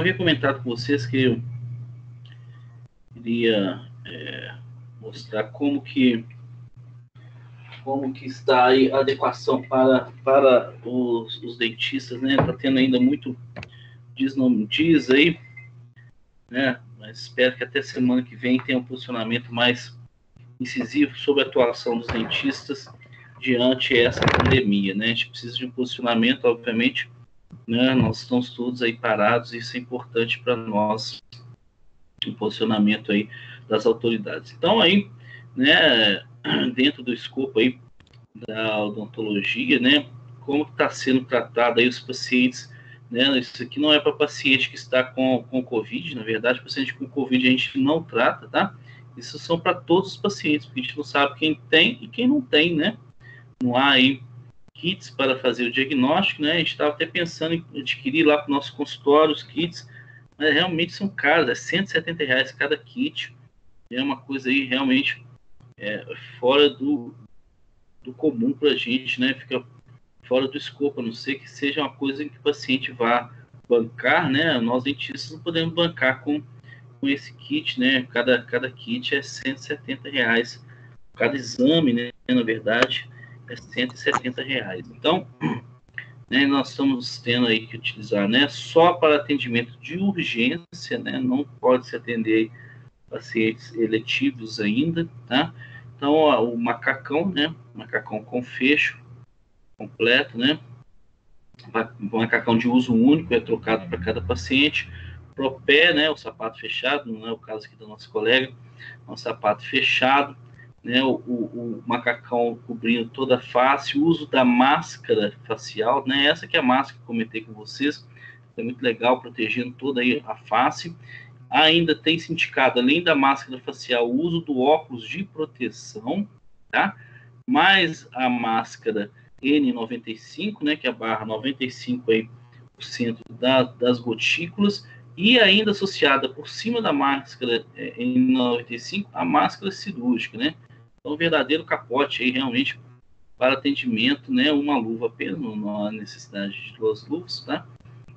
havia comentado com vocês que eu queria mostrar como que está aí a adequação para os dentistas, né? Está tendo ainda muito diz aí, né? Mas espero que até semana que vem tenha um posicionamento mais incisivo sobre a atuação dos dentistas diante essa pandemia, né? A gente precisa de um posicionamento, obviamente, né? Nós estamos todos aí parados e isso é importante para nós, o posicionamento aí das autoridades. Então aí, né? Dentro do escopo aí da odontologia, né? Como está sendo tratado aí os pacientes, né? Isso aqui não é para paciente que está com Covid, na verdade, paciente com Covid a gente não trata, tá? Isso são para todos os pacientes, porque a gente não sabe quem tem e quem não tem, né? Não há aí kits para fazer o diagnóstico, né? A gente estava até pensando em adquirir lá para o nosso consultório os kits, mas realmente são caros, R$ 170 cada kit. É uma coisa aí realmente fora do comum para a gente, né? Fica fora do escopo, a não ser que seja uma coisa em que o paciente vá bancar, né? Nós dentistas não podemos bancar com esse kit, né? Cada kit é R$ 170. Cada exame, né? Na verdade, é R$ 170. Então, né, nós estamos tendo aí que utilizar, né? Só para atendimento de urgência, né? Não pode se atender pacientes eletivos ainda, tá? Então, ó, o macacão, né? Macacão com fecho completo, né? Macacão de uso único é trocado para cada paciente. Pro pé, né? O sapato fechado, não é o caso aqui da nossa colega, é um sapato fechado, né? O macacão cobrindo toda a face, o uso da máscara facial, né? Essa que é a máscara que eu comentei com vocês, é muito legal, protegendo toda aí a face. Ainda tem se indicado, além da máscara facial, o uso do óculos de proteção, tá? Mais a máscara N95, né, que é a barra 95% aí, das gotículas, e ainda associada por cima da máscara N95, a máscara cirúrgica, né? Então, um verdadeiro capote aí, realmente, para atendimento, né? Uma luva apenas, não há necessidade de duas luvas, tá?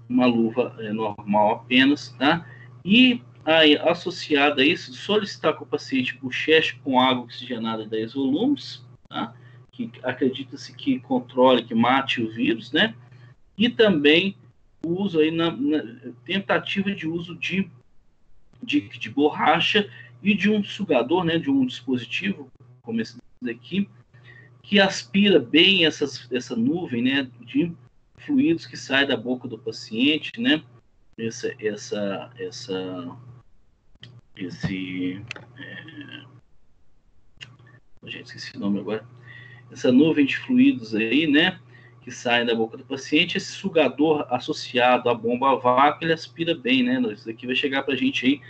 Uma luva normal apenas, tá? E aí, associada a isso, solicitar que o paciente bocheche com água oxigenada 10 volumes, tá? Que acredita-se que controle, que mate o vírus, né? E também o uso aí na tentativa de uso de borracha e de um sugador, né? De um dispositivo, como esse daqui, que aspira bem essa nuvem, né? De fluidos que sai da boca do paciente, né? Gente, esqueci o nome agora. Essa nuvem de fluidos aí, né? Que sai da boca do paciente, esse sugador associado à bomba a vácuo, ele aspira bem, né? Isso daqui vai chegar pra gente aí,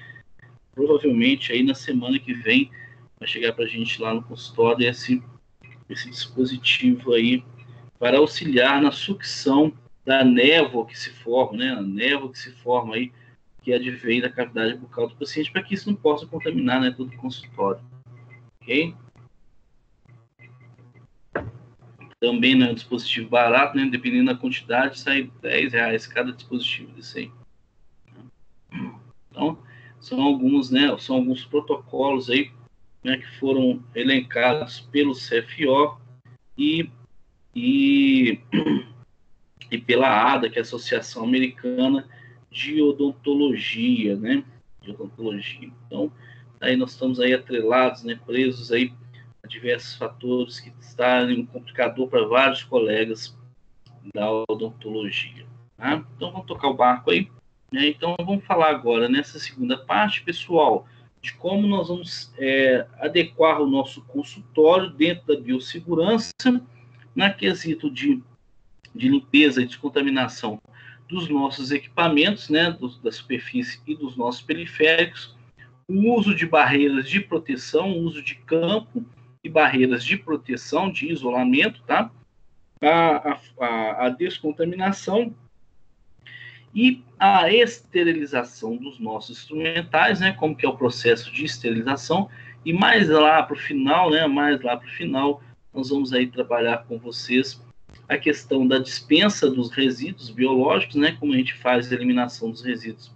provavelmente aí na semana que vem, vai chegar pra gente lá no consultório esse dispositivo aí para auxiliar na sucção da névoa que se forma, né? A névoa que se forma aí, que advém da cavidade bucal do paciente, para que isso não possa contaminar, né, todo o consultório. Ok? Também não é um dispositivo barato, né? Dependendo da quantidade, sai R$ 10 cada dispositivo desse aí. Então, são alguns protocolos aí, né, que foram elencados pelo CFO e pela ADA, que é a Associação Americana de Odontologia, né? De odontologia. Então, aí nós estamos aí atrelados, né, presos aí a diversos fatores que estão um complicador para vários colegas da odontologia. Tá? Então, vamos tocar o barco aí. Né? Então, vamos falar agora, nessa segunda parte, pessoal, de como nós vamos adequar o nosso consultório dentro da biossegurança, na quesito de limpeza e descontaminação dos nossos equipamentos, né, da superfície e dos nossos periféricos, o uso de barreiras de proteção, o uso de campo e barreiras de proteção, de isolamento, tá? A descontaminação e a esterilização dos nossos instrumentais, né? Como que é o processo de esterilização. E mais lá para o final, né? Nós vamos aí trabalhar com vocês a questão da dispensa dos resíduos biológicos, né? Como a gente faz a eliminação dos resíduos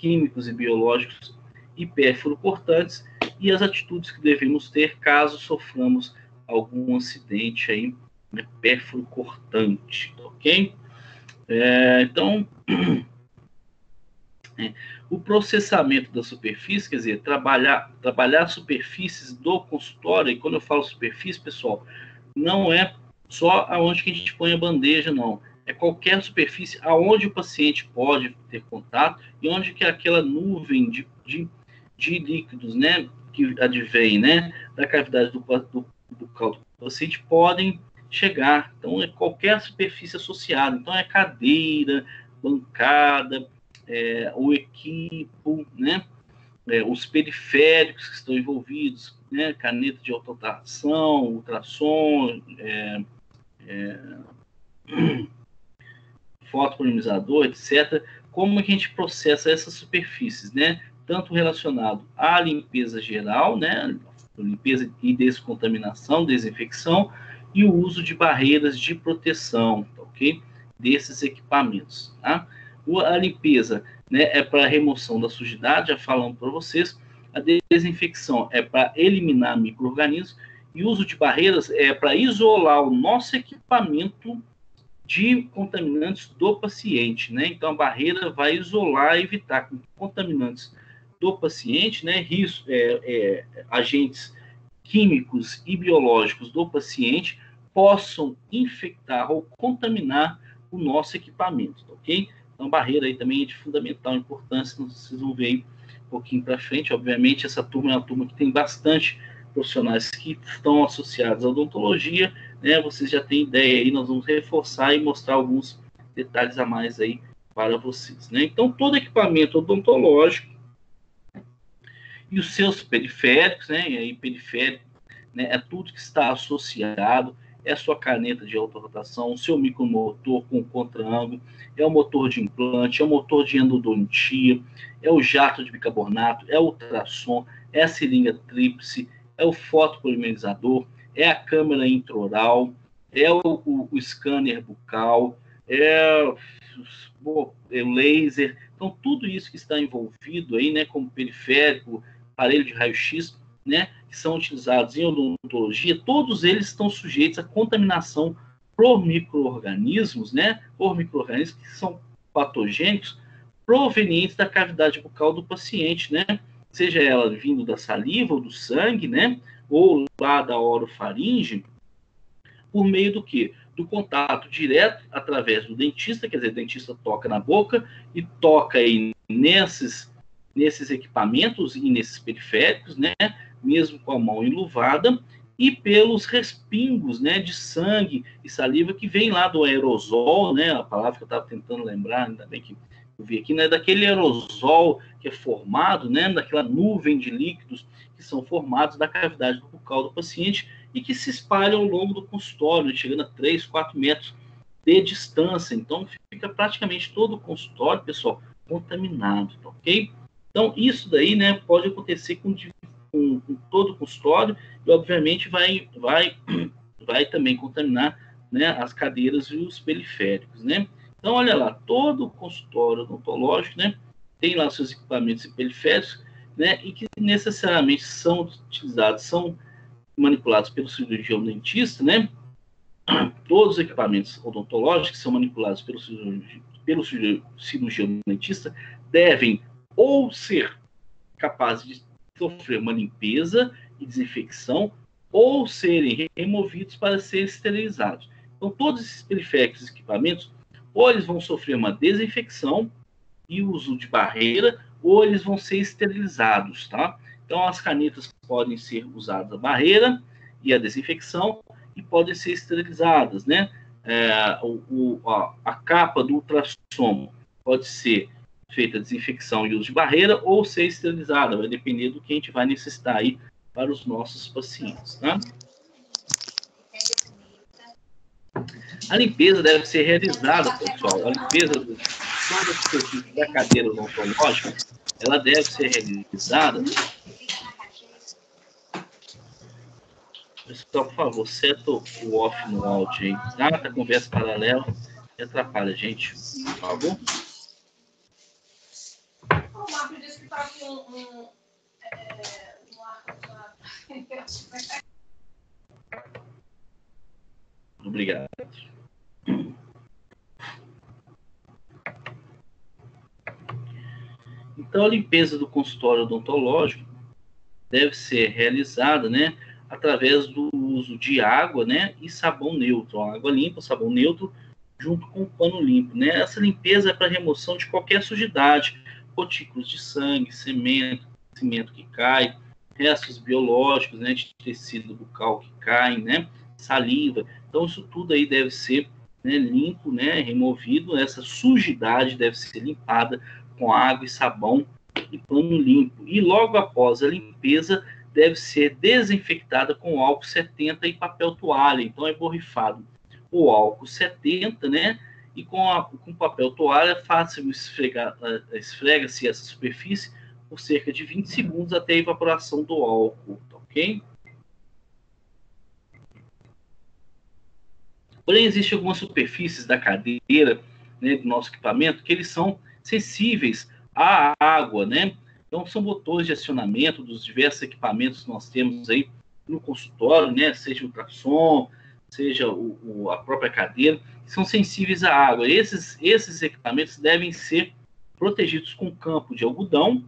químicos e biológicos hiperfluocortantes e as atitudes que devemos ter caso soframos algum acidente aí, né, perfluocortante, ok? Então, o processamento da superfície, quer dizer, trabalhar superfícies do consultório, e quando eu falo superfície, pessoal, não é só aonde que a gente põe a bandeja, não. É qualquer superfície aonde o paciente pode ter contato e onde que aquela nuvem de líquidos, né, que advém, né, da cavidade do bucal do paciente podem chegar. Então, é qualquer superfície associada. Então, é cadeira, bancada, o equipo, né, os periféricos que estão envolvidos, né, caneta de autotração, ultrassom, fotopolimizador, etc. Como que a gente processa essas superfícies, né? Tanto relacionado à limpeza geral, né? Limpeza e descontaminação, desinfecção, e o uso de barreiras de proteção, ok? Desses equipamentos, tá? A limpeza, né, é para remoção da sujidade, já falamos para vocês. A desinfecção é para eliminar micro-organismos, e o uso de barreiras é para isolar o nosso equipamento de contaminantes do paciente, né? Então, a barreira vai isolar e evitar que contaminantes do paciente, né, agentes químicos e biológicos do paciente possam infectar ou contaminar o nosso equipamento, ok? Então, a barreira aí também é de fundamental importância, vocês vão ver aí um pouquinho para frente. Obviamente, essa turma é uma turma que tem bastante profissionais que estão associados à odontologia, né? Vocês já têm ideia aí, nós vamos reforçar e mostrar alguns detalhes a mais aí para vocês, né? Então, todo equipamento odontológico e os seus periféricos, né? E aí, periférico, né, é tudo que está associado, é a sua caneta de autorrotação, o seu micromotor com contra-ângulo, é o motor de implante, é o motor de endodontia, é o jato de bicarbonato, é o ultrassom, é a seringa tríplice, é o fotopolimerizador, é a câmera intraoral, é o scanner bucal, é o laser. Então, tudo isso que está envolvido aí, né, como periférico, aparelho de raio-x, né, que são utilizados em odontologia, todos eles estão sujeitos à contaminação por micro-organismos, né, por micro-organismos que são patogênicos provenientes da cavidade bucal do paciente, né, seja ela vindo da saliva ou do sangue, né, ou lá da orofaringe, por meio do quê? Do contato direto através do dentista, quer dizer, o dentista toca na boca e toca aí nesses equipamentos e nesses periféricos, né, mesmo com a mão enluvada, e pelos respingos, né, de sangue e saliva que vem lá do aerosol, né, a palavra que eu estava tentando lembrar, ainda bem que eu vi aqui, né, daquele aerosol que é formado, né, daquela nuvem de líquidos que são formados da cavidade bucal do paciente e que se espalham ao longo do consultório, chegando a 3, 4 metros de distância. Então, fica praticamente todo o consultório, pessoal, contaminado, tá, ok? Então, isso daí, né, pode acontecer com todo o consultório e, obviamente, vai também contaminar, né, as cadeiras e os periféricos, né? Então, olha lá, todo o consultório odontológico, né, tem lá seus equipamentos e periféricos, né, e que necessariamente são utilizados, são manipulados pelo cirurgião dentista, né? Todos os equipamentos odontológicos que são manipulados pelo cirurgião dentista devem ou ser capazes de sofrer uma limpeza e desinfecção ou serem removidos para serem esterilizados. Então, todos esses periféricos e equipamentos, ou eles vão sofrer uma desinfecção e uso de barreira, ou eles vão ser esterilizados, tá? Então, as canetas podem ser usadas a barreira e a desinfecção e podem ser esterilizadas, né? A capa do ultrassom pode ser feita a desinfecção e uso de barreira ou ser esterilizada, vai depender do que a gente vai necessitar aí para os nossos pacientes, tá? A limpeza deve ser realizada, pessoal, a limpeza de toda a superfície da cadeira odontológica, ela deve ser realizada. Pessoal, por favor, seta o off no áudio aí, tá? A conversa paralela atrapalha a gente, por favor. O Marco disse que está com um ar-condicionado. Obrigado. Então, a limpeza do consultório odontológico deve ser realizada, né, através do uso de água, né, e sabão neutro. Água limpa, sabão neutro, junto com o pano limpo, né? Essa limpeza é para remoção de qualquer sujidade, gotículas de sangue, cimento que cai, restos biológicos, né, de tecido bucal que caem, né, saliva. Então, isso tudo aí deve ser, né, limpo, né, removido. Essa sujidade deve ser limpada com água e sabão e pano limpo. E logo após a limpeza, deve ser desinfectada com álcool 70 e papel toalha. Então, é borrifado o álcool 70, né? E com papel toalha, esfrega-se essa superfície por cerca de 20 segundos até a evaporação do álcool, ok? Porém, existem algumas superfícies da cadeira, né, do nosso equipamento, que eles são sensíveis à água, né? Então, são botões de acionamento dos diversos equipamentos que nós temos aí no consultório, né? Seja o ultrassom, seja a própria cadeira, que são sensíveis à água. Esses equipamentos devem ser protegidos com campo de algodão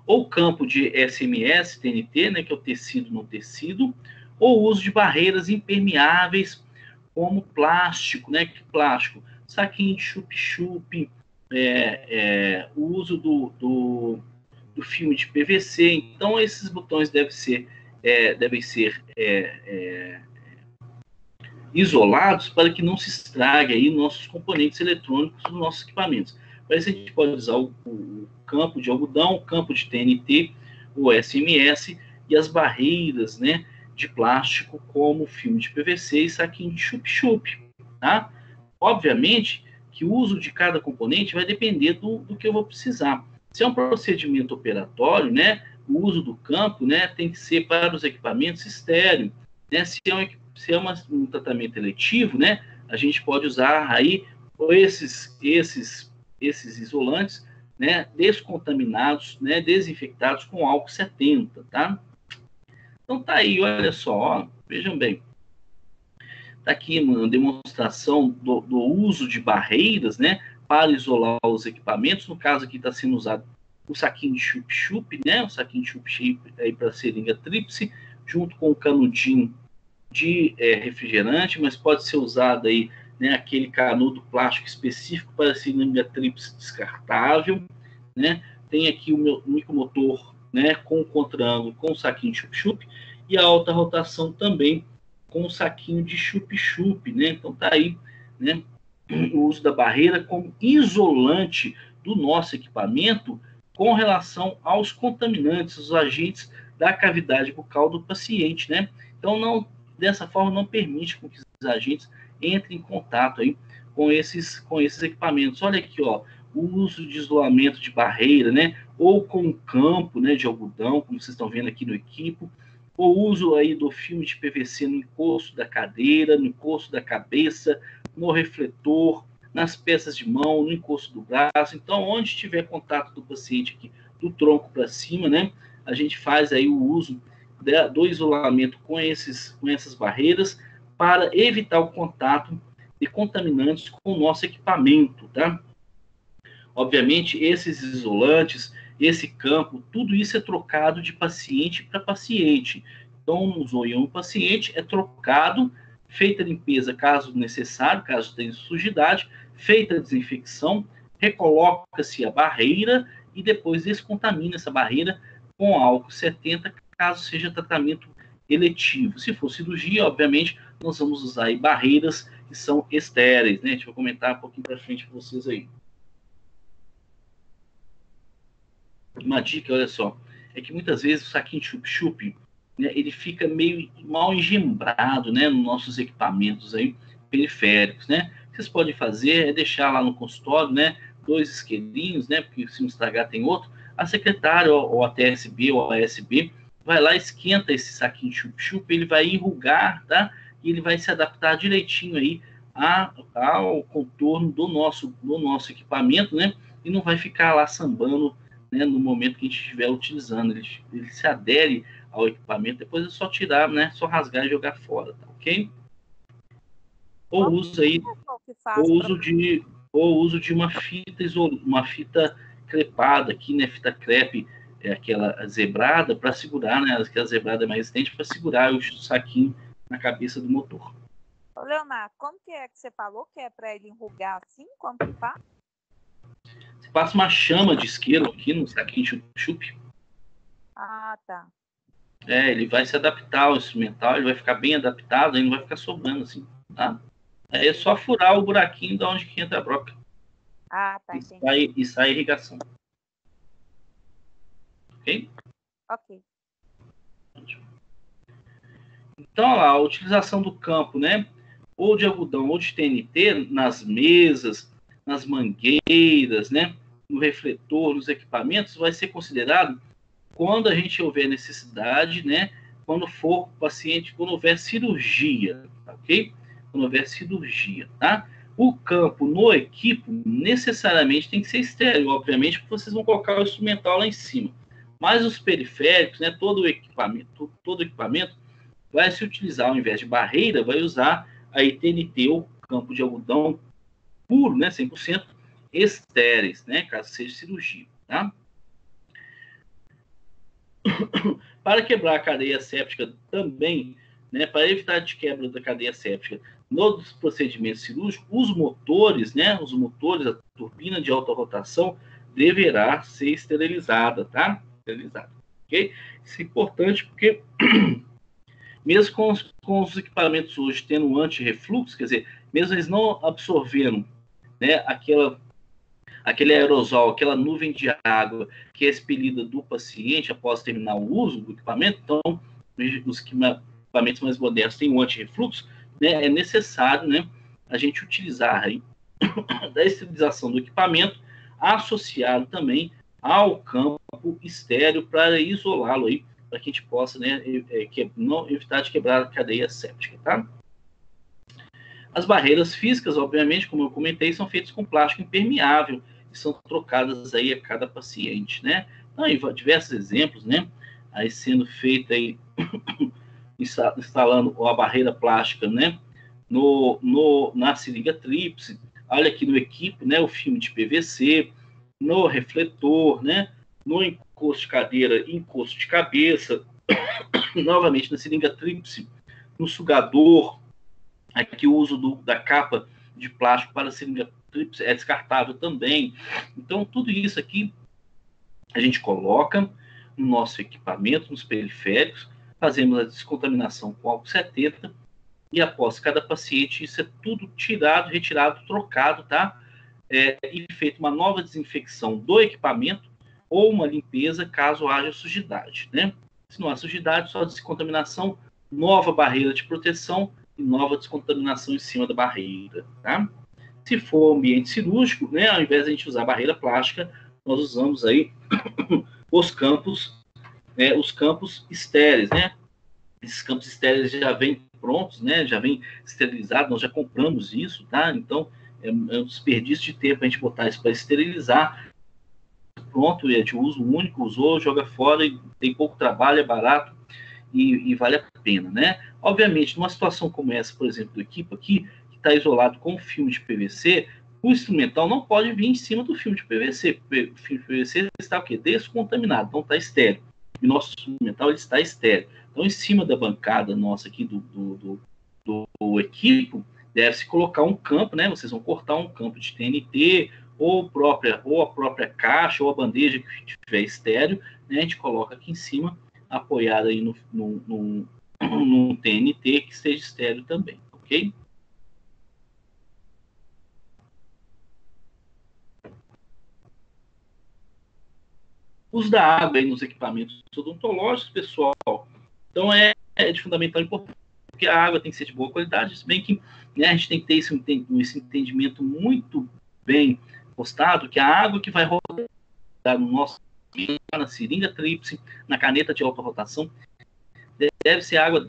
ou campo de SMS, TNT, né, que é o tecido no tecido, ou uso de barreiras impermeáveis como plástico, né? Que plástico? Saquinho de chup-chup, o uso do filme de PVC. Então, esses botões devem ser isolados para que não se estrague aí nossos componentes eletrônicos dos nossos equipamentos. Para isso, a gente pode usar o campo de algodão, o campo de TNT, o SMS e as barreiras, né, de plástico, como filme de PVC e saquinho de chup-chup, tá? Obviamente que o uso de cada componente vai depender do que eu vou precisar. Se é um procedimento operatório, né, o uso do campo, né, tem que ser para os equipamentos estéreo, né? Se é um tratamento eletivo, né, a gente pode usar aí esses isolantes, né, descontaminados, né, desinfectados com álcool 70, tá? Então tá aí, olha só, ó, vejam bem. Tá aqui uma demonstração do uso de barreiras, né, para isolar os equipamentos. No caso aqui está sendo usado o saquinho de chup-chup, né, o saquinho de chup-chup aí para seringa tríplice, junto com o canudinho de refrigerante, mas pode ser usado aí, né, aquele canudo plástico específico para seringa tríplice descartável, né? Tem aqui o meu micromotor, né, com o contra-ângulo, com o saquinho de chup-chup, e a alta rotação também com o saquinho de chup-chup, né? Então tá aí, né, o uso da barreira como isolante do nosso equipamento com relação aos contaminantes, os agentes da cavidade bucal do paciente, né? Então, dessa forma, não permite que os agentes entrem em contato aí com esses equipamentos. Olha aqui, ó, o uso de isolamento de barreira, né? Ou com campo, né, de algodão, como vocês estão vendo aqui no equipo, o uso aí do filme de PVC no encosto da cadeira, no encosto da cabeça, no refletor, nas peças de mão, no encosto do braço. Então, onde tiver contato do paciente aqui, do tronco para cima, né, a gente faz aí o uso do isolamento com essas barreiras para evitar o contato de contaminantes com o nosso equipamento, tá? Obviamente, esses isolantes, esse campo, tudo isso é trocado de paciente para paciente. Então, não usou em um paciente, é trocado, feita a limpeza caso necessário, caso tenha sujidade, feita a desinfecção, recoloca-se a barreira e depois descontamina essa barreira com álcool 70, caso seja tratamento eletivo. Se for cirurgia, obviamente, nós vamos usar aí barreiras que são estéreis, né? Deixa eu comentar um pouquinho para frente para vocês aí. Uma dica, olha só, é que muitas vezes o saquinho de chup-chup, né, ele fica meio mal engembrado, né, nos nossos equipamentos aí periféricos, né? O que vocês podem fazer é deixar lá no consultório, né, 2 isqueirinhos, né, porque se um estragar tem outro. A secretária ou a TSB ou a ASB vai lá, esquenta esse saquinho de chup-chup, ele vai enrugar, tá? E ele vai se adaptar direitinho aí ao contorno do nosso equipamento, né? e não vai ficar lá sambando, né, no momento que a gente estiver utilizando. Ele se adere ao equipamento, depois é só tirar, né, só rasgar e jogar fora, tá ok? Ou uso aí, ou uso de uma fita crepada aqui, né, fita crepe, aquela zebrada, para segurar, né, aquela zebrada mais resistente, para segurar o saquinho na cabeça do motor. Ô, Leonardo, como que é que você falou que é para ele enrugar assim? Como que faz? Você passa uma chama de isqueiro aqui no saquinho chup-chup. Ah, tá. Ele vai se adaptar ao instrumental, ele vai ficar bem adaptado, ele não vai ficar sobrando assim, tá? Aí é só furar o buraquinho de onde que entra a broca. Ah, tá, e sai a irrigação. Ok? Ok. Então, olha lá, a utilização do campo, né? Ou de algodão ou de TNT nas mesas, nas mangueiras, né? No refletor, nos equipamentos, vai ser considerado quando a gente houver necessidade, né? Quando for paciente, quando houver cirurgia, tá, ok? Quando houver cirurgia, tá? O campo no equipo necessariamente tem que ser estéril, obviamente, porque vocês vão colocar o instrumental lá em cima. Mas os periféricos, né? Todo o equipamento vai se utilizar, ao invés de barreira, vai usar a TNT ou campo de algodão puro, né? 100% estéreis, né? Caso seja cirurgia, tá? Para quebrar a cadeia séptica também, né, para evitar de quebra da cadeia séptica nos procedimentos cirúrgicos, os motores, a turbina de alta rotação deverá ser esterilizada, tá? Esterilizada, ok? Isso é importante porque mesmo com os equipamentos hoje tendo anti-refluxo, quer dizer, mesmo eles não absorvendo, né, aquele aerosol, aquela nuvem de água que é expelida do paciente após terminar o uso do equipamento, então, os equipamentos mais modernos têm um anti-refluxo, né, é necessário, né, a gente utilizar aí da esterilização do equipamento associado também ao campo estéreo para isolá-lo aí, para que a gente possa, né, não evitar de quebrar a cadeia séptica, tá? As barreiras físicas, obviamente, como eu comentei, são feitas com plástico impermeável, são trocadas aí a cada paciente, né? Então, aí, diversos exemplos, né? Aí sendo feita aí, instalando a barreira plástica, né? Na seringa tríplice, olha aqui no equipe, né? O filme de PVC, no refletor, né? No encosto de cadeira, encosto de cabeça, novamente na seringa tríplice, no sugador, aqui o uso da capa de plástico para a seringa tríplice é descartável também. Então, tudo isso aqui a gente coloca no nosso equipamento, nos periféricos, fazemos a descontaminação com álcool 70 e após cada paciente, isso é tudo tirado, retirado, trocado, tá? E feito uma nova desinfecção do equipamento ou uma limpeza caso haja sujidade, né? Se não há sujidade, só descontaminação, nova barreira de proteção e nova descontaminação em cima da barreira, tá? Se for ambiente cirúrgico, né, ao invés de a gente usar barreira plástica, nós usamos aí os campos estéreis, né? Esses campos estéreis já vêm prontos, né? Já vêm esterilizados, nós já compramos isso, tá? Então, é um desperdício de tempo a gente botar isso para esterilizar. Pronto, é de uso único, usou, joga fora, e tem pouco trabalho, é barato e vale a pena, né? Obviamente, numa situação como essa, por exemplo, do equipo aqui, que está isolado com filme de PVC, o instrumental não pode vir em cima do filme de PVC, porque o filme de PVC está o quê? Descontaminado, então está estéreo. E o nosso instrumental ele está estéreo. Então, em cima da bancada nossa aqui do equipo, deve-se colocar um campo, né? Vocês vão cortar um campo de TNT, ou a própria caixa, ou a bandeja que tiver estéreo, né? A gente coloca aqui em cima, apoiado aí no TNT que esteja estéreo também, ok? Uso da água aí nos equipamentos odontológicos, pessoal. Então, é de fundamental importância, porque a água tem que ser de boa qualidade, se bem que, né, a gente tem que ter esse entendimento muito bem postado, que a água que vai rodar no nosso na seringa tríplice, na caneta de alta rotação, deve ser água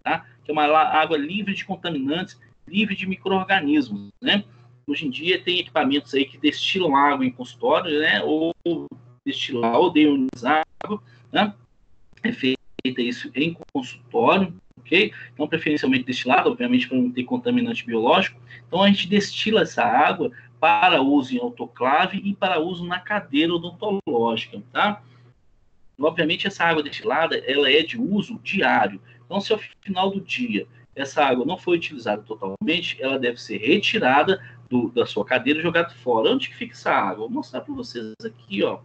tá? Que é uma água livre de contaminantes, livre de micro-organismos, né? Hoje em dia tem equipamentos aí que destilam água em consultório, né? Ou destilar ou deionizar água, né? É feita isso em consultório, ok? Então, preferencialmente destilado, obviamente, para não ter contaminante biológico. Então, a gente destila essa água para uso em autoclave e para uso na cadeira odontológica, tá? Obviamente, essa água destilada, ela é de uso diário. Então, se ao final do dia essa água não foi utilizada totalmente, ela deve ser retirada da sua cadeira e jogada fora. Onde que fica essa água? Vou mostrar para vocês aqui, ó.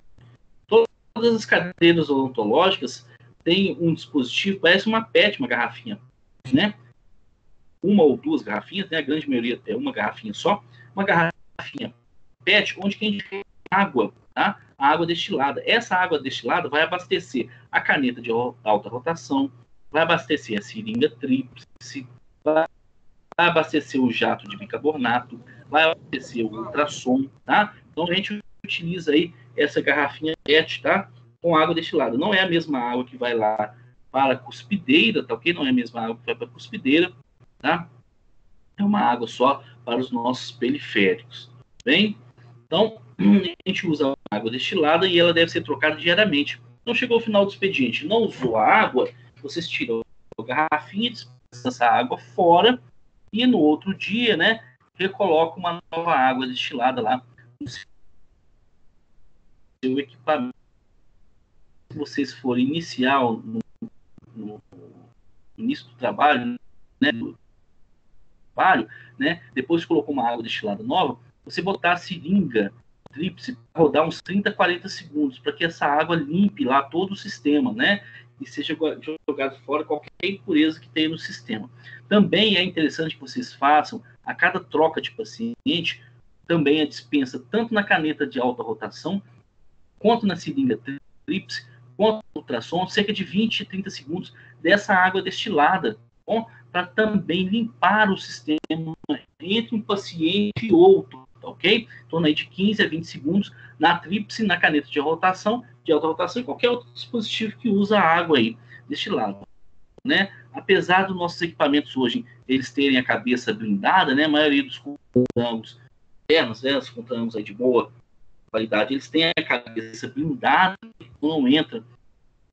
Todas as cadeiras odontológicas têm um dispositivo, parece uma PET, uma garrafinha, né? Uma ou duas garrafinhas, né? A grande maioria é uma garrafinha só. Uma garrafinha PET, onde que a gente tem água, tá? A água destilada. Essa água destilada vai abastecer a caneta de alta rotação, vai abastecer a seringa tríplice, vai abastecer o jato de bicarbonato, vai abastecer o ultrassom, tá? Então a gente utiliza aí essa garrafinha PET, tá? Com água destilada. Não é a mesma água que vai lá para a cuspideira, tá ok? Não é a mesma água que vai para a cuspideira, tá? É uma água só para os nossos periféricos, bem? Então, a gente usa água destilada e ela deve ser trocada diariamente. Não chegou ao final do expediente, não usou a água, vocês tiram a garrafinha, dispensam essa água fora e no outro dia, né, recoloca uma nova água destilada lá no seu equipamento. Se vocês forem iniciar no início do trabalho, né, depois colocou uma água destilada nova, você botar a seringa tríplice para rodar uns 30, 40 segundos, para que essa água limpe lá todo o sistema, né? E seja jogado fora qualquer impureza que tenha no sistema. Também é interessante que vocês façam, a cada troca de paciente, também a dispensa tanto na caneta de alta rotação, quanto na seringa tríplice, quanto no ultrassom, cerca de 20 a 30 segundos dessa água destilada, para também limpar o sistema entre um paciente e outro, tá ok? Em torno aí de 15 a 20 segundos na tríplice, na caneta de rotação, de alta rotação e qualquer outro dispositivo que usa água aí destilada, né? Apesar dos nossos equipamentos hoje eles terem a cabeça blindada, né? A maioria dos contaminantes internos, né? Os contaminantes aí de boa qualidade, eles têm a cabeça blindada, não entra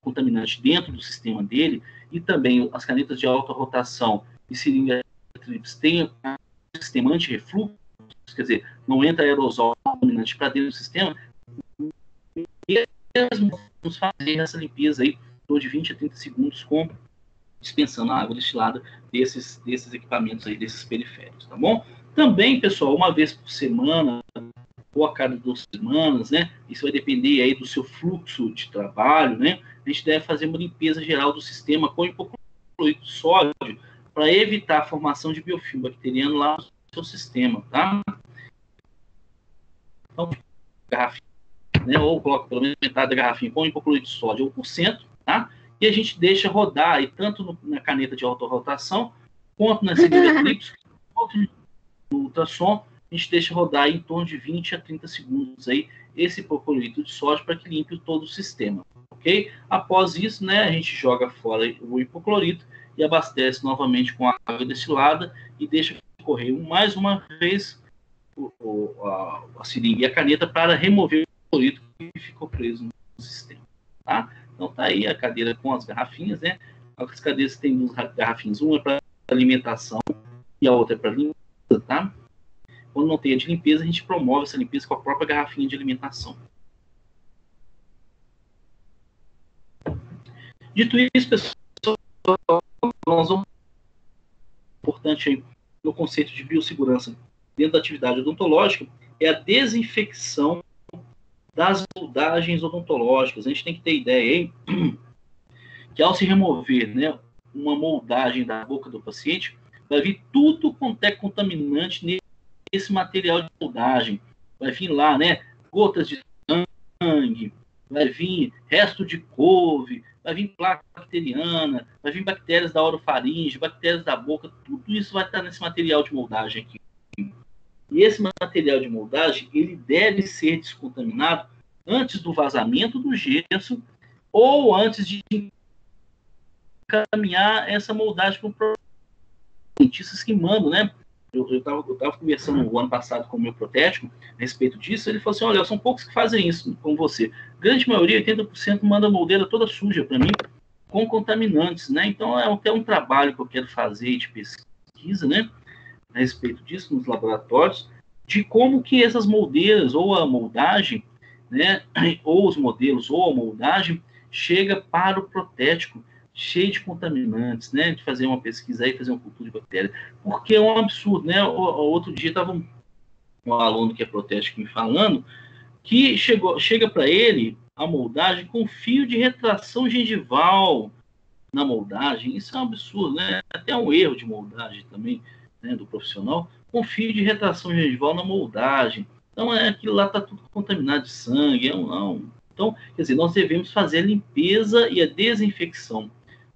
contaminante dentro do sistema dele, e também as canetas de alta rotação e seringa tríplice têm um sistema anti-refluxo, quer dizer, não entra aerosol contaminante para dentro do sistema, e mesmo vamos fazer essa limpeza aí de 20 a 30 segundos com dispensando a água destilada desses equipamentos aí, desses periféricos, tá bom? Também, pessoal, uma vez por semana ou a cada 2 semanas, né? Isso vai depender aí do seu fluxo de trabalho, né? A gente deve fazer uma limpeza geral do sistema com hipoclorito de sódio para evitar a formação de biofilme bacteriano lá no seu sistema, tá? Então, garrafinha, né? Ou coloca pelo menos metade da garrafinha com hipoclorito de sódio 1%, tá? E a gente deixa rodar aí, tanto na caneta de alta rotação, quanto na seringa tríplice, quanto no ultrassom, a gente deixa rodar em torno de 20 a 30 segundos aí esse hipoclorito de sódio para que limpe todo o sistema, ok? Após isso, né, a gente joga fora o hipoclorito e abastece novamente com água destilada e deixa correr mais uma vez a seringa e a caneta para remover o hipoclorito que ficou preso no sistema, tá? Então tá aí a cadeira com as garrafinhas, né? As cadeiras têm 2 garrafinhas, uma é para alimentação e a outra é para limpeza, tá? Quando não tem a de limpeza, a gente promove essa limpeza com a própria garrafinha de alimentação. Dito isso, pessoal, nós vamos importante aí no conceito de biossegurança dentro da atividade odontológica é a desinfecção das moldagens odontológicas. A gente tem que ter ideia aí que ao se remover, né, uma moldagem da boca do paciente, vai vir tudo quanto é contaminante esse material de moldagem. Vai vir lá, né, gotas de sangue, vai vir resto de couve, vai vir placa bacteriana, vai vir bactérias da orofaringe, bactérias da boca, tudo isso vai estar nesse material de moldagem aqui. E esse material de moldagem, ele deve ser descontaminado antes do vazamento do gesso ou antes de encaminhar essa moldagem para o dentistas que mandam, né, eu tava conversando o ano passado com o meu protético a respeito disso, ele falou assim, olha, são poucos que fazem isso com você. Grande maioria, 80%, manda a moldeira toda suja para mim, com contaminantes, né? Então, é até um trabalho que eu quero fazer de pesquisa, né? A respeito disso nos laboratórios, de como que essas moldeiras, ou a moldagem, né? Ou os modelos, ou a moldagem, chega para o protético, cheio de contaminantes, né? De fazer uma pesquisa aí, fazer uma cultura de bactéria. Porque é um absurdo, né? Outro dia estava um aluno que é protético me falando que chega para ele a moldagem com fio de retração gengival na moldagem. Isso é um absurdo, né? Até um erro de moldagem também, né, do profissional, com fio de retração gengival na moldagem. Então, aquilo lá está tudo contaminado de sangue. Então, quer dizer, nós devemos fazer a limpeza e a desinfecção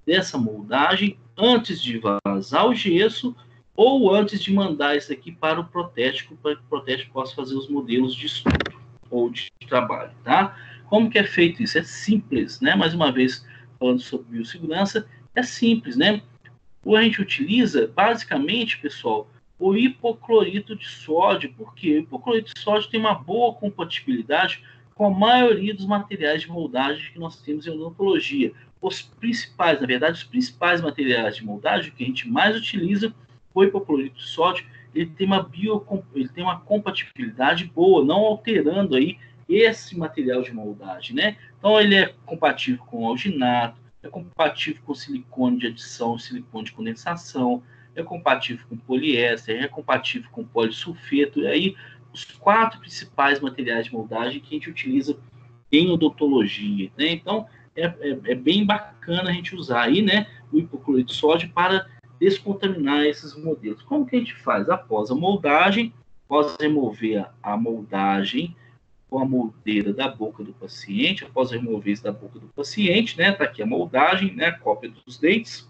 dessa moldagem antes de vazar o gesso ou antes de mandar isso aqui para o protético, para que o protético possa fazer os modelos de estudo ou de trabalho, tá? Como que é feito isso? É simples, né? Mais uma vez, falando sobre biossegurança, é simples, né? A gente utiliza, basicamente, pessoal, o hipoclorito de sódio, porque o hipoclorito de sódio tem uma boa compatibilidade com a maioria dos materiais de moldagem que nós temos em odontologia. Os principais, na verdade, os principais materiais de moldagem que a gente mais utiliza, o hipoclorito de sódio, ele tem uma compatibilidade boa, não alterando aí esse material de moldagem, né? Então, ele é compatível com alginato, é compatível com silicone de adição, silicone de condensação, é compatível com poliéster, é compatível com polissulfeto, e aí os 4 principais materiais de moldagem que a gente utiliza em odontologia, né? Então, é bem bacana a gente usar aí, né, o hipoclorito de sódio para descontaminar esses modelos. Como que a gente faz? Após a moldagem, após remover a moldagem com a moldeira da boca do paciente, após remover isso da boca do paciente, né, tá aqui a moldagem, né, a cópia dos dentes,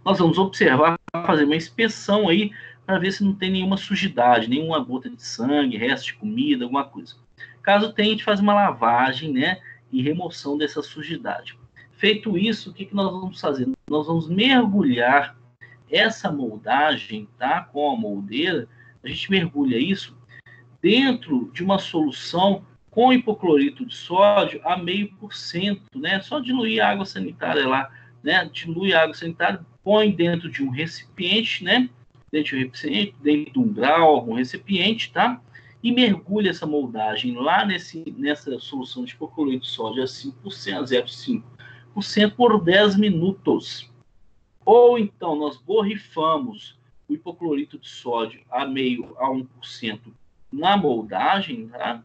nós vamos observar, fazer uma inspeção aí, para ver se não tem nenhuma sujidade, nenhuma gota de sangue, resto de comida, alguma coisa. Caso tenha, a gente faz uma lavagem, né, e remoção dessa sujidade. Feito isso, o que nós vamos fazer? Nós vamos mergulhar essa moldagem, tá, com a moldeira, a gente mergulha isso dentro de uma solução com hipoclorito de sódio a 0,5%, né? Só diluir a água sanitária lá, né? Dilui a água sanitária, põe dentro de um recipiente, né? Dentro de um grau, um recipiente, tá? E mergulha essa moldagem lá nessa solução de hipoclorito de sódio a 5%, 0,5% por 10 minutos. Ou então nós borrifamos o hipoclorito de sódio a 0,5% a 1% na moldagem, tá?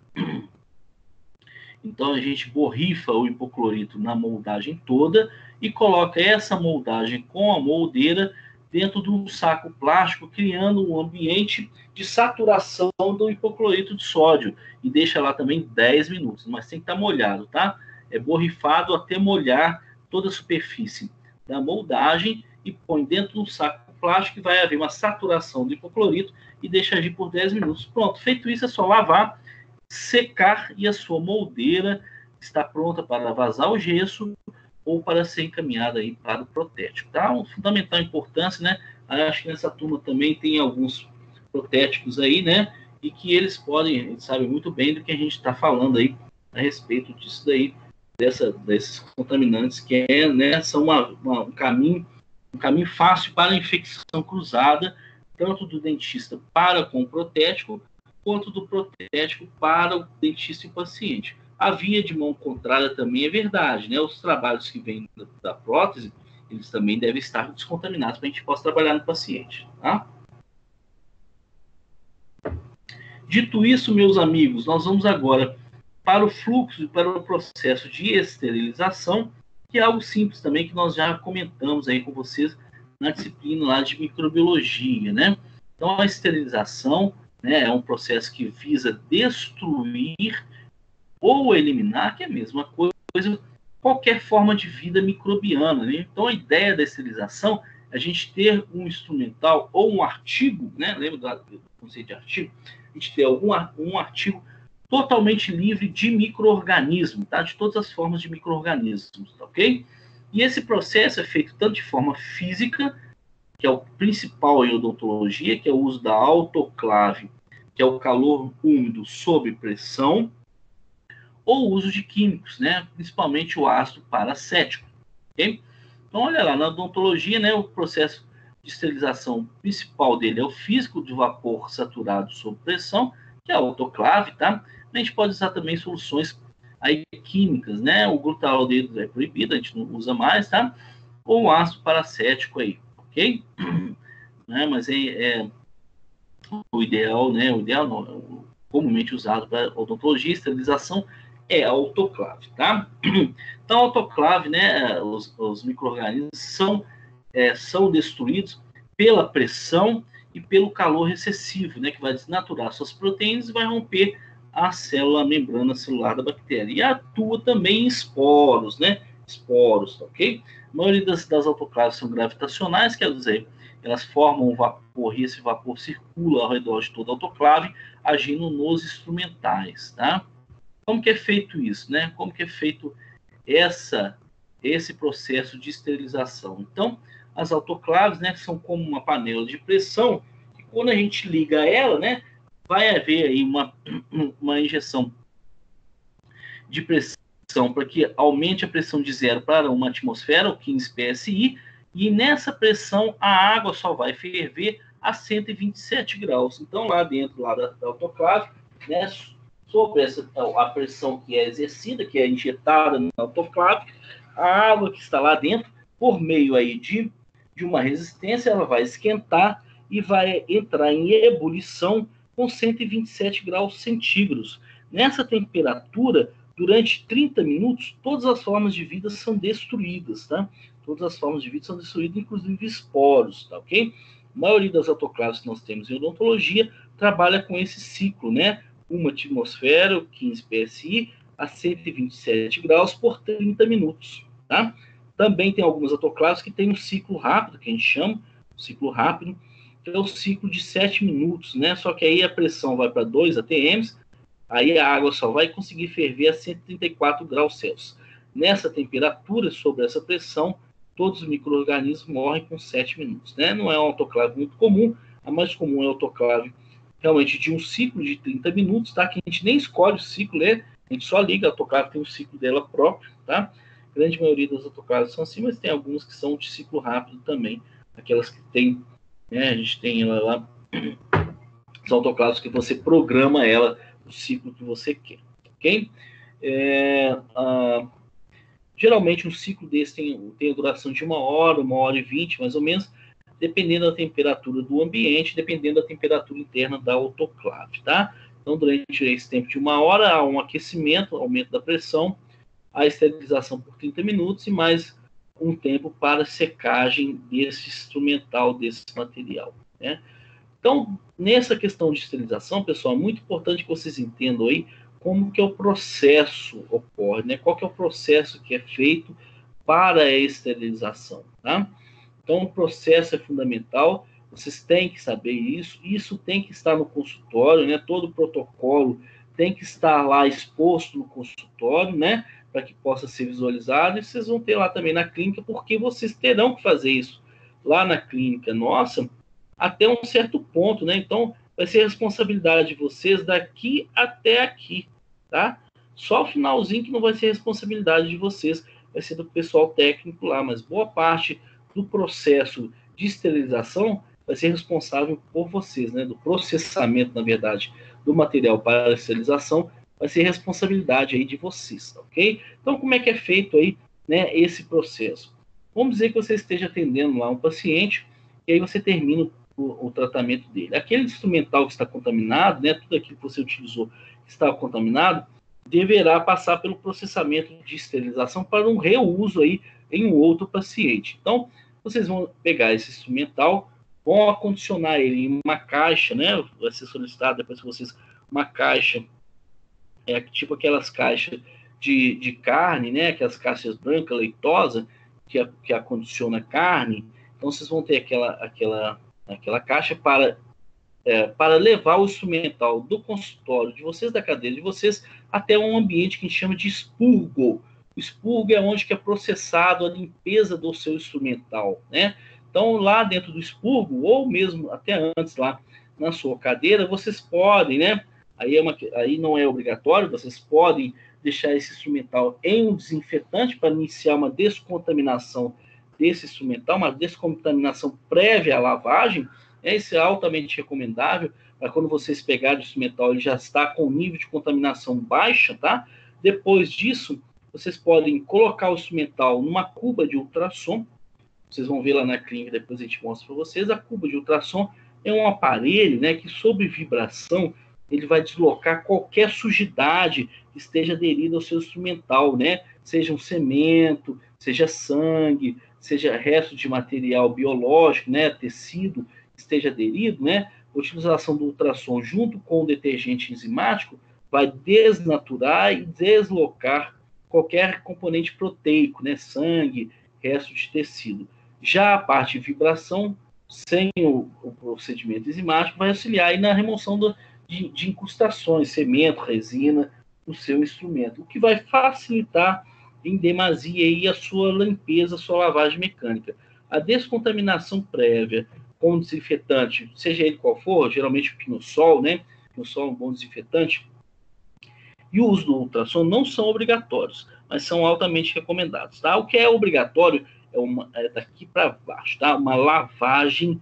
Então a gente borrifa o hipoclorito na moldagem toda e coloca essa moldagem com a moldeira dentro de um saco plástico, criando um ambiente de saturação do hipoclorito de sódio e deixa lá também 10 minutos, mas tem que estar molhado, tá? É borrifado até molhar toda a superfície da moldagem e põe dentro de um saco plástico e vai haver uma saturação do hipoclorito e deixa agir por 10 minutos. Pronto, feito isso é só lavar, secar e a sua moldeira está pronta para vazar o gesso ou para ser encaminhada aí para o protético. Tá? Um fundamental importância, né? Acho que nessa turma também tem alguns protéticos aí, né? E que eles sabem muito bem do que a gente está falando aí a respeito disso daí, desses contaminantes que né, são um caminho fácil para a infecção cruzada, tanto do dentista para com o protético, quanto do protético para o dentista e o paciente. A via de mão contrária também é verdade, né? Os trabalhos que vêm da prótese, eles também devem estar descontaminados para a gente possa trabalhar no paciente, tá? Dito isso, meus amigos, nós vamos agora para o fluxo e para o processo de esterilização, que é algo simples também, que nós já comentamos aí com vocês na disciplina lá de microbiologia, né? Então, a esterilização, né, é um processo que visa destruir ou eliminar, que é a mesma coisa, qualquer forma de vida microbiana, né? Então, a ideia da esterilização é a gente ter um instrumental ou um artigo, né? Lembra do conceito de artigo? A gente ter um artigo totalmente livre de micro-organismos, tá? De todas as formas de micro-organismos, tá, ok? E esse processo é feito tanto de forma física que é o principal em odontologia, que é o uso da autoclave, que é o calor úmido sob pressão, ou o uso de químicos, né? Principalmente o ácido paracético. Okay? Então, olha lá, na odontologia, né, o processo de esterilização principal dele é o físico de vapor saturado sob pressão, que é a autoclave, tá? A gente pode usar também soluções aí químicas, né? O glutaraldeído é proibido, a gente não usa mais, tá? Ou o ácido paracético aí, ok? Né? Mas o ideal, né? O ideal não, comumente usado para odontologia, esterilização é a autoclave, tá? Então, a autoclave, né? Os micro-organismos são destruídos pela pressão e pelo calor recessivo, né? Que vai desnaturar suas proteínas e vai romper a célula, a membrana celular da bactéria. E atua também em esporos, né? Esporos, ok? A maioria das autoclaves são gravitacionais, quer dizer, elas formam um vapor e esse vapor circula ao redor de toda a autoclave, agindo nos instrumentais, tá? Como que é feito isso, né? Como que é feito esse processo de esterilização? Então, as autoclaves, né, são como uma panela de pressão, e quando a gente liga ela, né, vai haver aí uma injeção de pressão para que aumente a pressão de 0 para 1 atmosfera, ou 15 psi, e nessa pressão a água só vai ferver a 127 graus. Então, lá dentro da autoclave, né, sobre a pressão que é exercida, que é injetada na autoclave, a água que está lá dentro, por meio aí de uma resistência, ela vai esquentar e vai entrar em ebulição com 127 graus centígrados. Nessa temperatura, durante 30 minutos, todas as formas de vida são destruídas, tá? Todas as formas de vida são destruídas, inclusive esporos, tá ok? A maioria das autoclaves que nós temos em odontologia trabalha com esse ciclo, né? 1 atmosfera, 15 psi, a 127 graus por 30 minutos, tá? Também tem algumas autoclaves que têm um ciclo rápido, que a gente chama, ciclo rápido, que é o ciclo de 7 minutos, né? Só que aí a pressão vai para 2 atms, aí a água só vai conseguir ferver a 134 graus Celsius. Nessa temperatura, sob essa pressão, todos os micro-organismos morrem com 7 minutos, né? Não é uma autoclave muito comum, a mais comum é a autoclave realmente de um ciclo de 30 minutos, tá? Que a gente nem escolhe o ciclo, né? A gente só liga, a autoclave tem um ciclo dela próprio, tá? A grande maioria das autoclaves são assim, mas tem algumas que são de ciclo rápido também. Aquelas que tem, né? A gente tem ela lá, são autoclaves que você programa ela, o ciclo que você quer, ok? Geralmente um ciclo desse tem a duração de 1 hora e 20, mais ou menos, dependendo da temperatura do ambiente, dependendo da temperatura interna da autoclave, tá? Então, durante esse tempo de 1 hora, há um aquecimento, aumento da pressão, a esterilização por 30 minutos e mais um tempo para secagem desse instrumental, desse material, né? Então, nessa questão de esterilização, pessoal, é muito importante que vocês entendam aí como que o processo ocorre, né? Qual que é o processo que é feito para a esterilização, tá? Então, o processo é fundamental, vocês têm que saber isso tem que estar no consultório, né? Todo o protocolo tem que estar lá exposto no consultório, né? Para que possa ser visualizado, e vocês vão ter lá também na clínica, porque vocês terão que fazer isso lá na clínica nossa, até um certo ponto, né? Então, vai ser responsabilidade de vocês daqui até aqui, tá? Só o finalzinho que não vai ser responsabilidade de vocês, vai ser do pessoal técnico lá, mas boa parte do processo de esterilização vai ser responsável por vocês, né? Do processamento, na verdade, do material para a esterilização, vai ser responsabilidade aí de vocês, ok? Então, como é que é feito aí, né, esse processo? Vamos dizer que você esteja atendendo lá um paciente, e aí você termina o tratamento dele. Aquele instrumental que está contaminado, né, tudo aquilo que você utilizou que está contaminado, deverá passar pelo processamento de esterilização para um reuso aí em um outro paciente. Então, vocês vão pegar esse instrumental, vão acondicionar ele em uma caixa, né, vai ser solicitado depois que vocês uma caixa, tipo aquelas caixas de carne, né, aquelas caixas brancas, leitosas, que acondiciona carne. Então, vocês vão ter aquela caixa para levar o instrumental do consultório de vocês, da cadeira de vocês, até um ambiente que a gente chama de expurgo. O expurgo é onde que é processado a limpeza do seu instrumental, né? Então, lá dentro do expurgo, ou mesmo até antes lá na sua cadeira, vocês podem, né? Aí não é obrigatório, vocês podem deixar esse instrumental em um desinfetante para iniciar uma descontaminação desse instrumental, uma descontaminação prévia à lavagem. Isso é altamente recomendável, para quando vocês pegarem o instrumental, ele já está com nível de contaminação baixa, tá? Depois disso, vocês podem colocar o instrumental numa cuba de ultrassom. Vocês vão ver lá na clínica, depois a gente mostra para vocês. A cuba de ultrassom é um aparelho, né, que sob vibração ele vai deslocar qualquer sujidade que esteja aderida ao seu instrumental, né? Seja um cimento, seja sangue, seja resto de material biológico, né, tecido que esteja aderido, né? A utilização do ultrassom junto com o detergente enzimático vai desnaturar e deslocar qualquer componente proteico, né, sangue, resto de tecido. Já a parte de vibração, sem o procedimento enzimático, vai auxiliar aí na remoção de incrustações, cimento, resina, no seu instrumento, o que vai facilitar em demasia aí a sua limpeza, a sua lavagem mecânica. A descontaminação prévia com desinfetante, seja ele qual for, geralmente o Pinosol, né? O Pinosol é um bom desinfetante, e o uso do ultrassom não são obrigatórios, mas são altamente recomendados, tá? O que é obrigatório é daqui para baixo, tá? Uma lavagem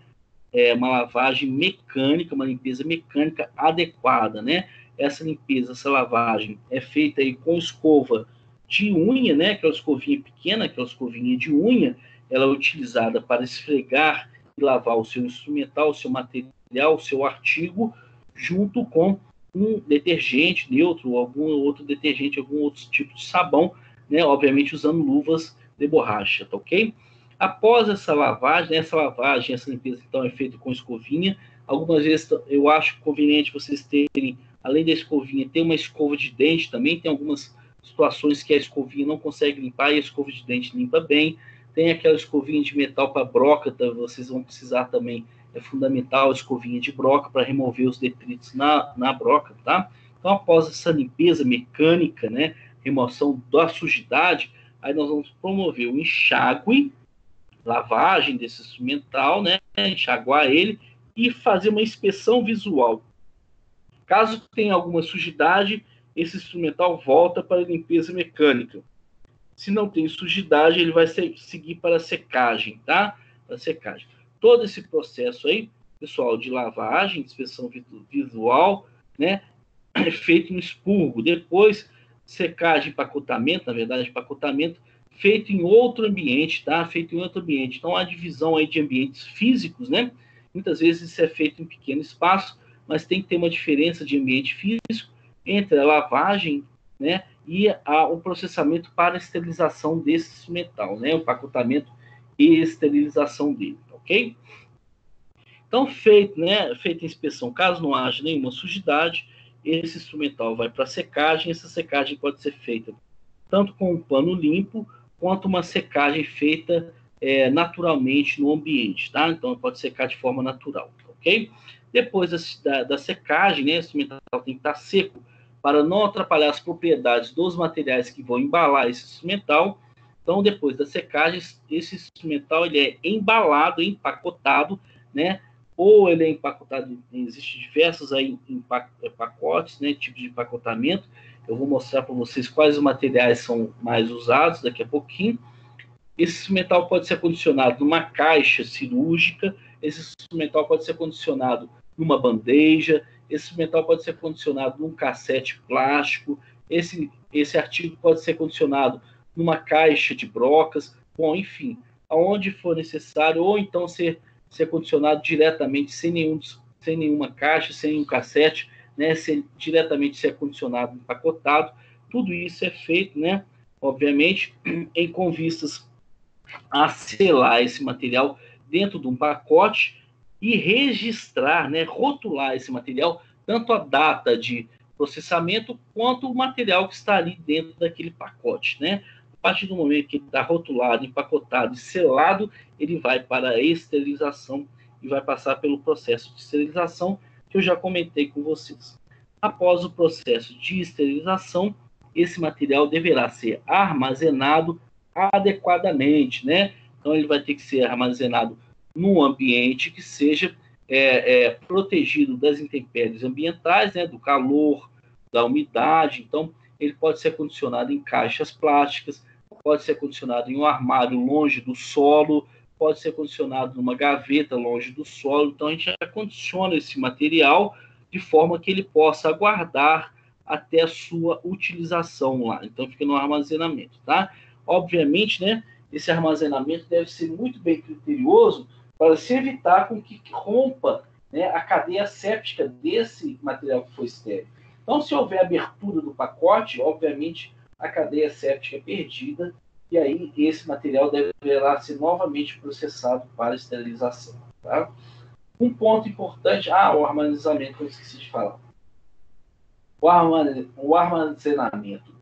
mecânica, uma limpeza mecânica adequada, né? Essa limpeza, essa lavagem é feita aí com escova de unha, né? Aquela escovinha pequena, aquela escovinha de unha, ela é utilizada para esfregar e lavar o seu instrumental, o seu material, o seu artigo, junto com um detergente neutro, algum outro detergente, algum outro tipo de sabão, né? Obviamente usando luvas de borracha, tá ok? Após essa lavagem, essa limpeza então é feita com escovinha. Algumas vezes eu acho conveniente vocês terem, além da escovinha, ter uma escova de dente também. Tem algumas situações que a escovinha não consegue limpar e a escova de dente limpa bem. Tem aquela escovinha de metal para broca, tá? Vocês vão precisar também, é fundamental a escovinha de broca para remover os detritos na broca, tá? Então, após essa limpeza mecânica, né, remoção da sujidade, aí nós vamos promover o enxágue, lavagem desse instrumental, né, enxaguar ele e fazer uma inspeção visual. Caso tenha alguma sujidade, esse instrumental volta para a limpeza mecânica. Se não tem sujidade, ele vai seguir para a secagem, tá? Para a secagem. Todo esse processo aí, pessoal, de lavagem, de inspeção visual, né, é feito no expurgo. Depois, secagem, empacotamento, na verdade, empacotamento, feito em outro ambiente, tá? Feito em outro ambiente. Então, a divisão aí de ambientes físicos, né? Muitas vezes isso é feito em pequeno espaço, mas tem que ter uma diferença de ambiente físico entre a lavagem, né, e o processamento para a esterilização desse instrumental, né? O empacotamento e esterilização dele, ok? Então, feita a inspeção, caso não haja nenhuma sujidade, esse instrumental vai para secagem. Essa secagem pode ser feita tanto com um pano limpo, quanto uma secagem feita naturalmente no ambiente, tá? Então, pode secar de forma natural, ok? Depois da secagem, né, o instrumental tem que estar seco para não atrapalhar as propriedades dos materiais que vão embalar esse instrumental. Então, depois da secagem, esse instrumental ele é embalado, empacotado, né? Ou ele é empacotado, existem diversos aí pacotes, né, tipos de empacotamento. Eu vou mostrar para vocês quais os materiais são mais usados daqui a pouquinho. Esse instrumental pode ser acondicionado numa caixa cirúrgica, esse instrumental pode ser acondicionado numa bandeja, esse instrumental pode ser acondicionado num cassete plástico, esse artigo pode ser acondicionado numa caixa de brocas, bom, enfim, aonde for necessário, ou então ser acondicionado diretamente, sem nenhuma caixa, sem nenhum cassete, né, diretamente ser acondicionado, empacotado. Tudo isso é feito, né, obviamente, com vistas a selar esse material dentro de um pacote e registrar, né, rotular esse material, tanto a data de processamento quanto o material que está ali dentro daquele pacote, né? A partir do momento que ele está rotulado, empacotado e selado, ele vai para a esterilização e vai passar pelo processo de esterilização que eu já comentei com vocês. Após o processo de esterilização, esse material deverá ser armazenado adequadamente, né? Então, ele vai ter que ser armazenado num ambiente que seja protegido das intempéries ambientais, né, do calor, da umidade. Então, ele pode ser acondicionado em caixas plásticas, pode ser acondicionado em um armário longe do solo, pode ser acondicionado numa gaveta longe do solo. Então, a gente acondiciona esse material de forma que ele possa aguardar até a sua utilização lá. Então, fica no armazenamento, tá? Obviamente, né, esse armazenamento deve ser muito bem criterioso para se evitar com que rompa, né, a cadeia séptica desse material que foi estéril. Então, se houver abertura do pacote, obviamente a cadeia séptica é perdida e aí esse material deverá ser novamente processado para esterilização. Tá? Um ponto importante, o armazenamento, eu esqueci de falar. O armazenamento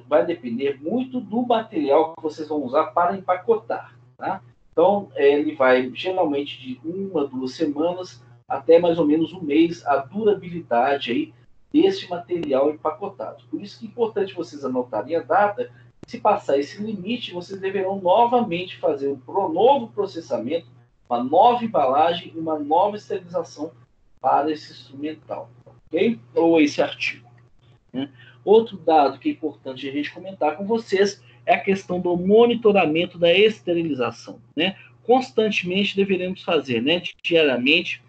vai depender muito do material que vocês vão usar para empacotar. Tá? Então, ele vai geralmente de 1 a 2 semanas até mais ou menos um mês a durabilidade aí desse material empacotado. Por isso que é importante vocês anotarem a data. Se passar esse limite, vocês deverão novamente fazer um novo processamento, uma nova embalagem e uma nova esterilização para esse instrumental, ok? Ou esse artigo. Né? Outro dado que é importante a gente comentar com vocês é a questão do monitoramento da esterilização. Né? Constantemente deveremos fazer, né, diariamente,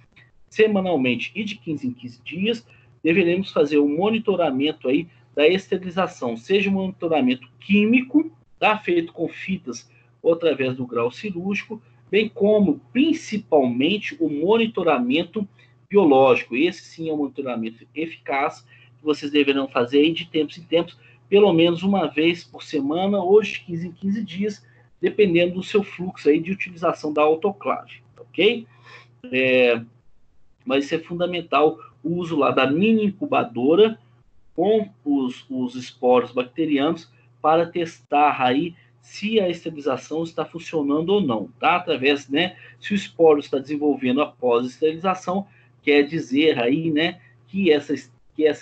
semanalmente e de 15 em 15 dias, deveremos fazer um monitoramento aí da esterilização, seja um monitoramento químico, tá, feito com fitas ou através do grau cirúrgico, bem como, principalmente, o monitoramento biológico. Esse sim é um monitoramento eficaz, que vocês deverão fazer aí de tempos em tempos, pelo menos uma vez por semana, ou de 15 em 15 dias, dependendo do seu fluxo aí de utilização da autoclave, ok? Mas isso é fundamental, o uso lá da mini incubadora com os esporos bacterianos para testar aí se a esterilização está funcionando ou não, tá? Através, né, se o esporo está desenvolvendo após a esterilização, quer dizer aí, né, que essa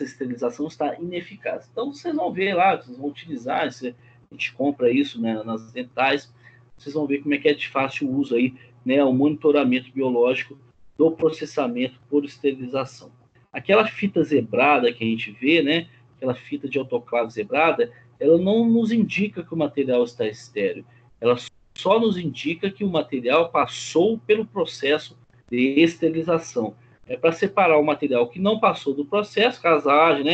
esterilização está ineficaz. Então, vocês vão ver lá, vocês vão utilizar, se a gente compra isso, né, nas dentais, vocês vão ver como é que é de fácil uso aí, né, o monitoramento biológico do processamento por esterilização. Aquela fita zebrada que a gente vê, né, aquela fita de autoclave zebrada, ela não nos indica que o material está estéril. Ela só nos indica que o material passou pelo processo de esterilização. É para separar o material que não passou do processo, caso haja,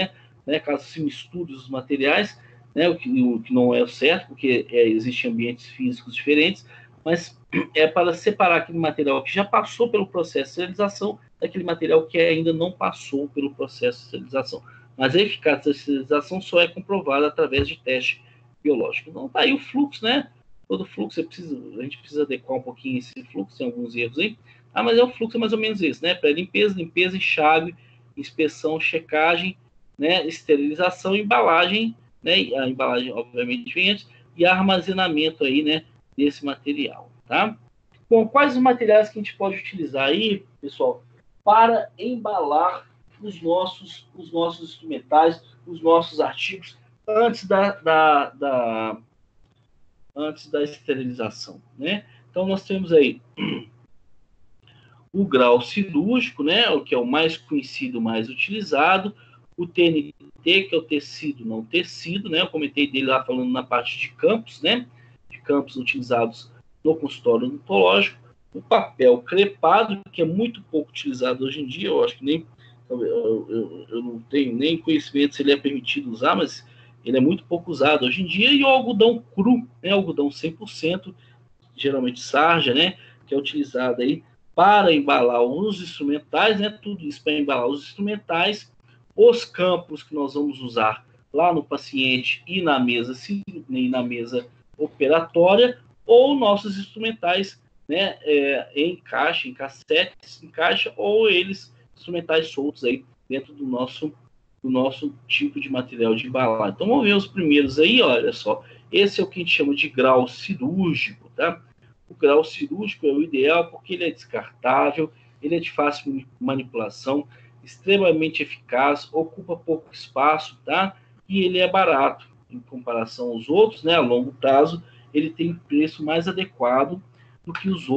né, caso se misture os materiais, né, o que não é o certo, porque existem ambientes físicos diferentes, mas é para separar aquele material que já passou pelo processo de esterilização daquele material que ainda não passou pelo processo de esterilização. Mas a eficácia da esterilização só é comprovada através de teste biológico. Então, tá aí o fluxo, né? Todo fluxo, a gente precisa adequar um pouquinho esse fluxo, tem alguns erros aí. Mas o fluxo é mais ou menos esse, né? Pré-limpeza, limpeza, enxágue, inspeção, checagem, né? Esterilização, embalagem, né? A embalagem, obviamente, vem antes, e armazenamento aí, né? Desse material, tá? Bom, quais os materiais que a gente pode utilizar aí, pessoal, para embalar os nossos instrumentais, os nossos artigos antes da esterilização, né? Então nós temos aí o grau cirúrgico, né, o que é o mais conhecido, mais utilizado, o TNT, que é o tecido não tecido, né? Eu comentei dele lá falando na parte de campos, né? De campos utilizados no consultório odontológico, o papel crepado, que é muito pouco utilizado hoje em dia, eu acho que nem eu não tenho nem conhecimento se ele é permitido usar, mas ele é muito pouco usado hoje em dia, e o algodão cru, né, algodão 100%, geralmente sarja, né, que é utilizado aí para embalar os instrumentais, né, tudo isso para embalar os instrumentais, os campos que nós vamos usar lá no paciente e na mesa operatória, ou nossos instrumentais, né, em caixa, em cassetes, em caixa, ou eles instrumentais soltos aí dentro do nosso tipo de material de embalagem. Então vamos ver os primeiros aí, olha só. Esse é o que a gente chama de grau cirúrgico, tá? O grau cirúrgico é o ideal porque ele é descartável, ele é de fácil manipulação, extremamente eficaz, ocupa pouco espaço, tá? E ele é barato em comparação aos outros, né? A longo prazo, ele tem preço mais adequado do que as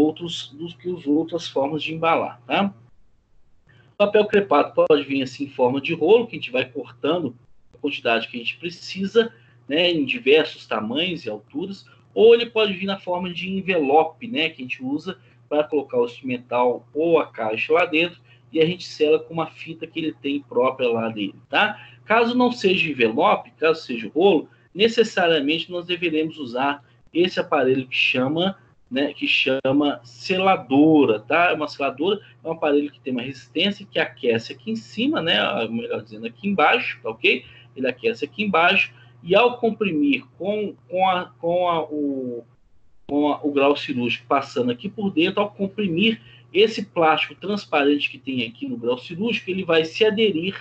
outras formas de embalar, tá? O papel crepado pode vir assim em forma de rolo, que a gente vai cortando a quantidade que a gente precisa, né, em diversos tamanhos e alturas, ou ele pode vir na forma de envelope, né, que a gente usa para colocar o instrumental ou a caixa lá dentro, e a gente sela com uma fita que ele tem própria lá dele, tá? Caso não seja envelope, caso seja rolo, necessariamente nós deveremos usar esse aparelho que chama seladora, tá? Uma seladora é um aparelho que tem uma resistência que aquece aqui em cima, né? Melhor dizendo, aqui embaixo, tá ok? Ele aquece aqui embaixo e ao comprimir com o grau cirúrgico passando aqui por dentro, ao comprimir esse plástico transparente que tem aqui no grau cirúrgico, ele vai se aderir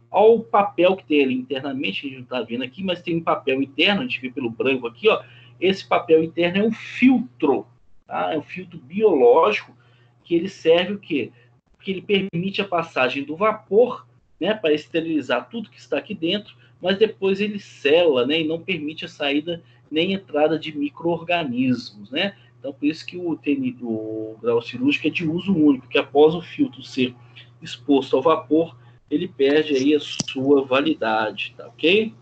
ao papel que tem ali internamente, que a gente não está vendo aqui, mas tem um papel interno, a gente vê pelo branco aqui, ó. Esse papel interno é um filtro, tá? É um filtro biológico que ele serve o quê? Porque ele permite a passagem do vapor, né, para esterilizar tudo que está aqui dentro, mas depois ele sela, né, e não permite a saída nem entrada de micro-organismos, né? Então, por isso que o grau cirúrgico é de uso único, que após o filtro ser exposto ao vapor, ele perde aí a sua validade, tá ok?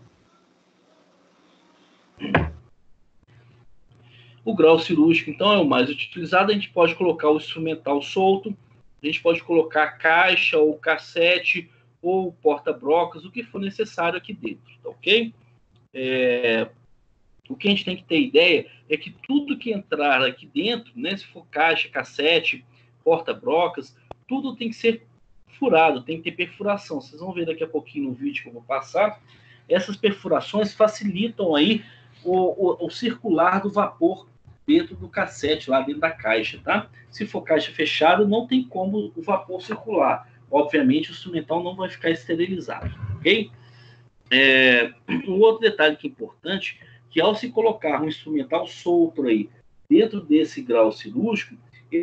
O grau cirúrgico, então, é o mais utilizado. A gente pode colocar o instrumental solto, a gente pode colocar caixa ou cassete ou porta-brocas, o que for necessário aqui dentro, tá ok? O que a gente tem que ter ideia é que tudo que entrar aqui dentro, né, se for caixa, cassete, porta-brocas, tudo tem que ser furado, tem que ter perfuração. Vocês vão ver daqui a pouquinho no vídeo que eu vou passar. Essas perfurações facilitam aí o circular do vapor dentro do cassete, lá dentro da caixa, tá? Se for caixa fechada, não tem como o vapor circular. Obviamente, o instrumental não vai ficar esterilizado, ok? Um outro detalhe que é importante, que ao se colocar um instrumental solto aí dentro desse grau cirúrgico,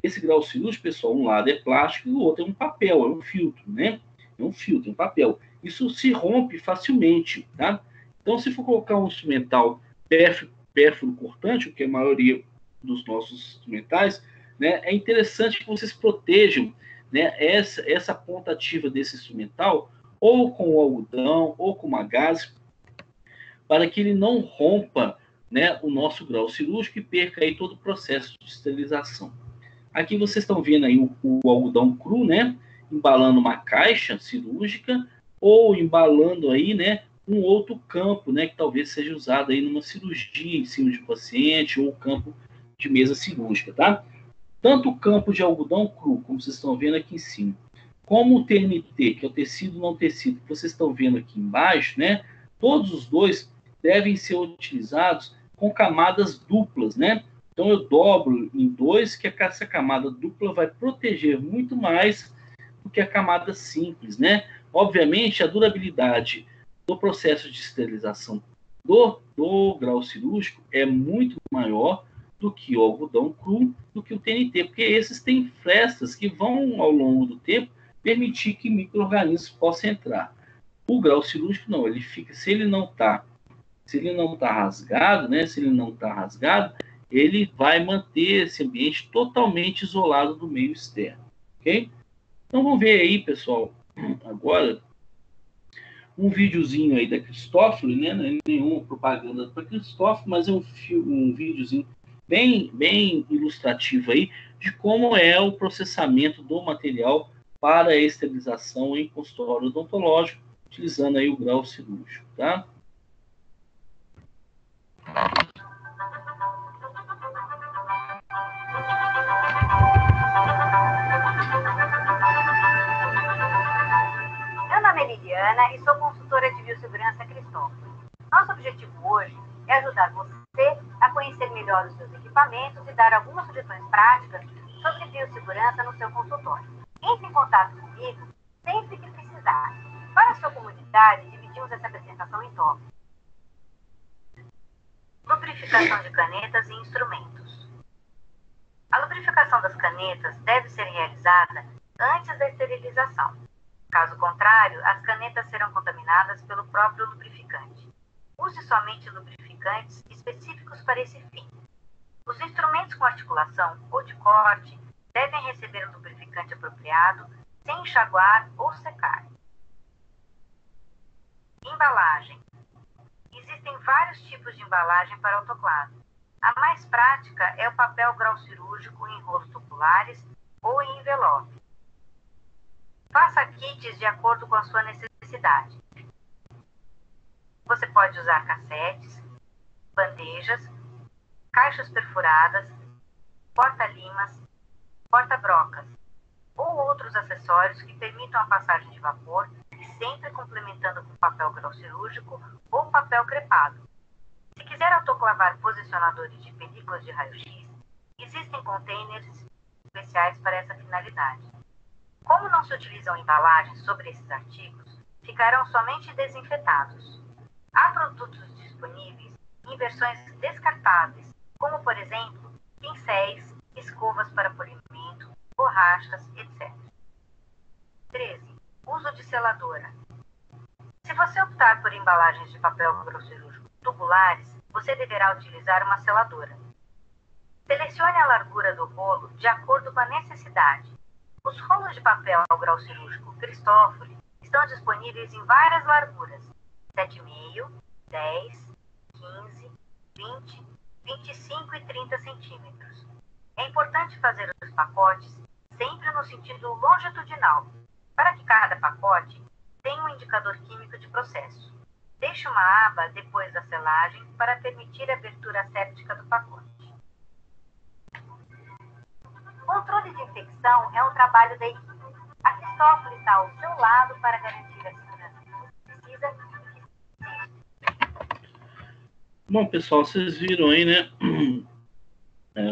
esse grau cirúrgico, pessoal, um lado é plástico e o outro é um papel, é um filtro, né? É um filtro, é um papel. Isso se rompe facilmente, tá? Então, se for colocar um instrumental pérfuro cortante, o que é a maioria dos nossos instrumentais, né, é interessante que vocês protejam, né, essa ponta ativa desse instrumental ou com o algodão, ou com uma gaze, para que ele não rompa, né, o nosso grau cirúrgico e perca aí todo o processo de esterilização. Aqui vocês estão vendo aí o algodão cru, né, embalando uma caixa cirúrgica ou embalando aí, né, um outro campo, né, que talvez seja usado aí numa cirurgia em cima de um paciente ou campo de mesa cirúrgica, tá? Tanto o campo de algodão cru, como vocês estão vendo aqui em cima, como o TNT, que é o tecido não tecido, que vocês estão vendo aqui embaixo, né? Todos os dois devem ser utilizados com camadas duplas, né? Então eu dobro em dois, que essa camada dupla vai proteger muito mais do que a camada simples, né? Obviamente, a durabilidade do processo de esterilização do grau cirúrgico é muito maior do que o algodão cru, do que o TNT, porque esses têm frestas que vão, ao longo do tempo, permitir que micro-organismos possam entrar. O grau cirúrgico não, ele fica, se ele não está rasgado, né? Se ele não está rasgado, ele vai manter esse ambiente totalmente isolado do meio externo, ok? Então vamos ver aí, pessoal, agora um videozinho aí da Cristófilo, né? Não é nenhuma propaganda para Cristófilo, mas é um videozinho bem ilustrativo aí de como é o processamento do material para a esterilização em consultório odontológico, utilizando aí o grau cirúrgico, tá? Meu nome é Liliana e sou consultora de biossegurança Cristófilo. Nosso objetivo hoje é ajudar você a conhecer melhor os seus equipamentos e dar algumas sugestões práticas sobre biossegurança no seu consultório. Entre em contato comigo sempre que precisar. Para a sua comunidade, dividimos essa apresentação em tópicos: lubrificação de canetas e instrumentos. A lubrificação das canetas deve ser realizada antes da esterilização. Caso contrário, as canetas serão contaminadas pelo próprio lubrificante. Use somente lubrificantes específicos para esse fim. Os instrumentos com articulação ou de corte devem receber um lubrificante apropriado, sem enxaguar ou secar. Embalagem. Existem vários tipos de embalagem para autoclave. A mais prática é o papel grau cirúrgico em rolos tubulares ou em envelope. Faça kits de acordo com a sua necessidade. Você pode usar cassetes, bandejas, caixas perfuradas, porta-limas, porta-brocas ou outros acessórios que permitam a passagem de vapor, sempre complementando com papel grau cirúrgico ou papel crepado. Se quiser autoclavar posicionadores de películas de raio-x, existem containers especiais para essa finalidade. Como não se utilizam embalagens sobre esses artigos, ficarão somente desinfetados. Há produtos disponíveis em versões descartáveis, como, por exemplo, pincéis, escovas para polimento, borrachas, etc. 13. Uso de seladora. Se você optar por embalagens de papel grosseirúrgico tubulares, você deverá utilizar uma seladora. Selecione a largura do rolo de acordo com a necessidade. Os rolos de papel grosseirúrgico Cristófoli estão disponíveis em várias larguras: 7,5, 10, 15, 20, 25 e 30 centímetros. É importante fazer os pacotes sempre no sentido longitudinal, para que cada pacote tenha um indicador químico de processo. Deixe uma aba depois da selagem para permitir a abertura asséptica do pacote. Controle de infecção é um trabalho da equipe. A Cristófoli está ao seu lado para garantir a segurança que você precisa. Bom, pessoal, vocês viram aí, né?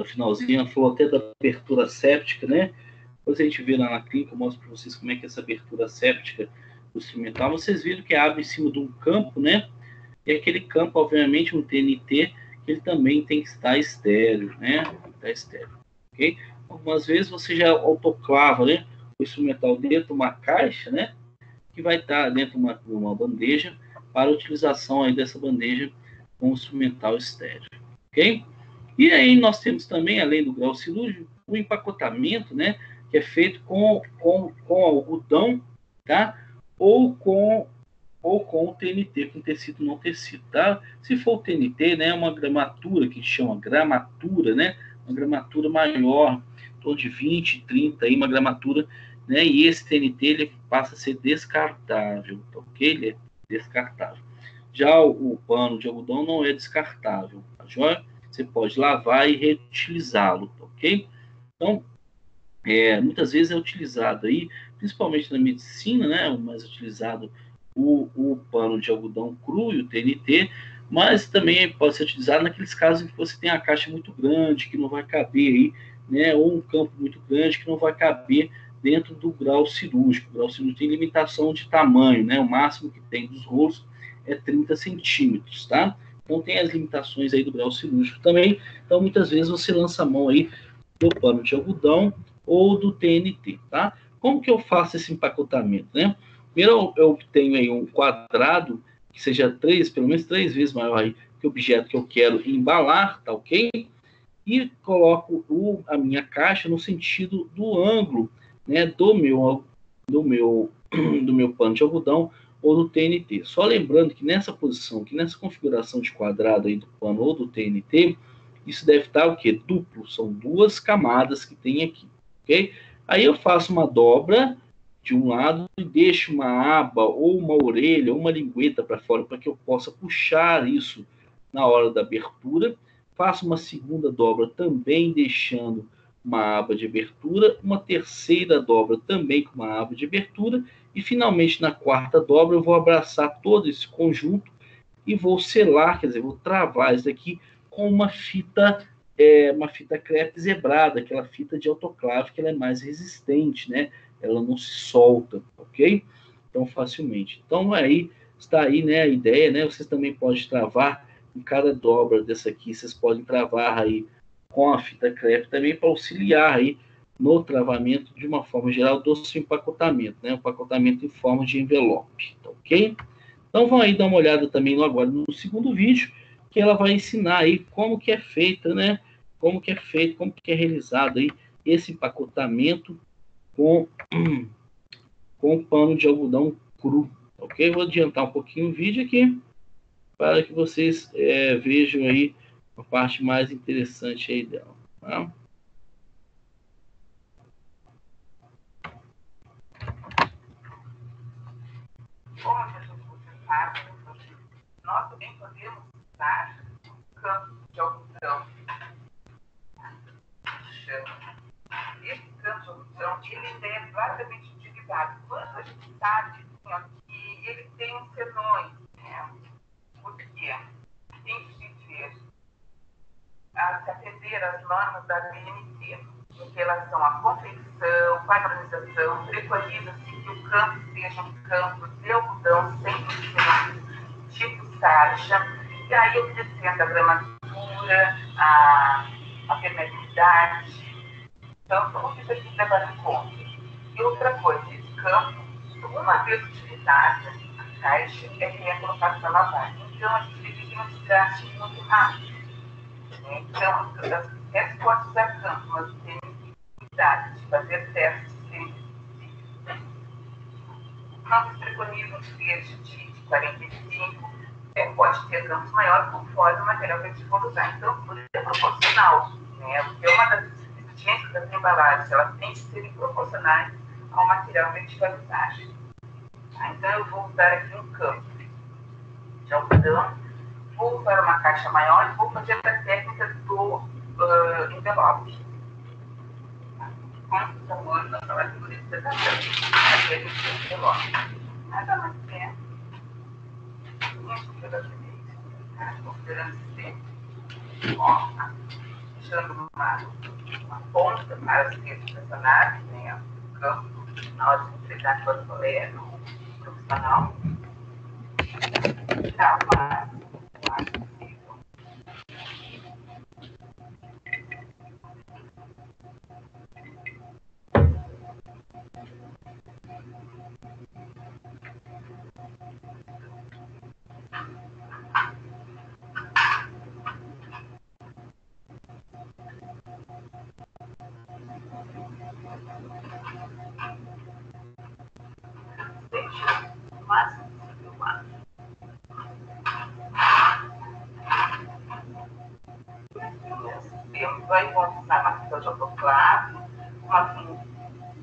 O finalzinho falou até da abertura séptica, né? Depois a gente vê lá na clínica, eu mostro para vocês como é que é essa abertura séptica do instrumental. Vocês viram que abre em cima de um campo, né? E aquele campo, obviamente, um TNT, ele também tem que estar estéreo, né? Está estéreo, ok? Algumas vezes você já autoclava, né? O instrumental dentro de uma caixa, né? Que vai estar dentro de uma bandeja para a utilização aí dessa bandeja com o instrumental estéreo, ok? E aí nós temos também, além do grau cirúrgico, o empacotamento, né? Que é feito com algodão, tá? Ou com o TNT, com tecido não tecido, tá? Se for o TNT, né? Uma gramatura, que chama gramatura, né? Uma gramatura maior, em torno de 20, 30, aí, uma gramatura, né? E esse TNT, ele passa a ser descartável, tá, ok? Ele é descartável. Já o pano de algodão não é descartável, tá joia? Você pode lavar e reutilizá-lo, tá, ok? Então, muitas vezes é utilizado aí, principalmente na medicina, né? O mais utilizado o pano de algodão cru e o TNT, mas também pode ser utilizado naqueles casos em que você tem a caixa muito grande, que não vai caber aí, né? Ou um campo muito grande que não vai caber dentro do grau cirúrgico. O grau cirúrgico tem limitação de tamanho, né? O máximo que tem dos rolos é 30 centímetros, tá? Então tem as limitações aí do grau cirúrgico também. Então muitas vezes você lança a mão aí do pano de algodão ou do TNT, tá? Como que eu faço esse empacotamento, né? Primeiro eu obtenho aí um quadrado que seja pelo menos 3 vezes maior aí que o objeto que eu quero embalar, tá ok? E coloco a minha caixa no sentido do ângulo, né, do meu pano de algodão ou do TNT. Só lembrando que nessa posição, que nessa configuração de quadrado aí do pano ou do TNT, isso deve estar o quê? Duplo, são 2 camadas que tem aqui, ok? Aí eu faço uma dobra de um lado e deixo uma aba ou uma orelha ou uma lingueta para fora para que eu possa puxar isso na hora da abertura. Faço uma segunda dobra também deixando uma aba de abertura, uma terceira dobra também com uma aba de abertura e finalmente na quarta dobra eu vou abraçar todo esse conjunto e vou selar, quer dizer, vou travar isso daqui com uma fita crepe zebrada, aquela fita de autoclave que ela é mais resistente, né? Ela não se solta, ok? Tão facilmente. Então aí está aí, né, a ideia, né? Vocês também podem travar em cada dobra dessa aqui, vocês podem travar aí com a fita crepe também para auxiliar aí no travamento de uma forma geral do seu empacotamento, né? Empacotamento em forma de envelope, tá ok? Então vão aí dar uma olhada também agora no segundo vídeo, que ela vai ensinar aí como que é feita, né? como que é feito, como que é realizado aí esse empacotamento com pano de algodão cru, ok? Vou adiantar um pouquinho o vídeo aqui para que vocês vejam aí a parte mais interessante aí dela, tá? Como a gente sabe, nós também podemos usar campo de algodão. Esse campo de algodão, ele é largamente utilizado. Quando a gente sabe que ele tem senões, né? Porque tem que se atender às normas da BNT em relação à confecção, padronização, preconiza-se que o campo seja um campo de algodão sem tecido tipo sarja, e aí obedecendo a gramatura, a permeabilidade. Então, tudo isso aqui leva em conta. E outra coisa, esse campo, uma vez utilizada, a caixa é colocada para lavar. Então, a gente fica que não desgaste muito rápido. Então, as pode usar campo, mas tem cuidado de fazer testes sempre. Nós preconizamos que seja de 45, pode ter campos maiores conforme o material que a gente for usar. Então, é proporcional, né? Porque uma das exigências das embalagens, elas têm que ser proporcionais ao material que a gente vai usar. Então, eu vou usar aqui um campo de algodão, vou usar uma caixa maior e vou fazer a técnica do envelope. Quanto tamanho nós vamos fazer esse aquele envelope? Nada mais é. Considerando esse tempo. Ó, deixando uma ponta para ser pressionado, né? O campo, na hora de enfrentar com o colega profissional. Tá, mais possível. Deixa o máximo possível lá. Vai usar material de autoclave,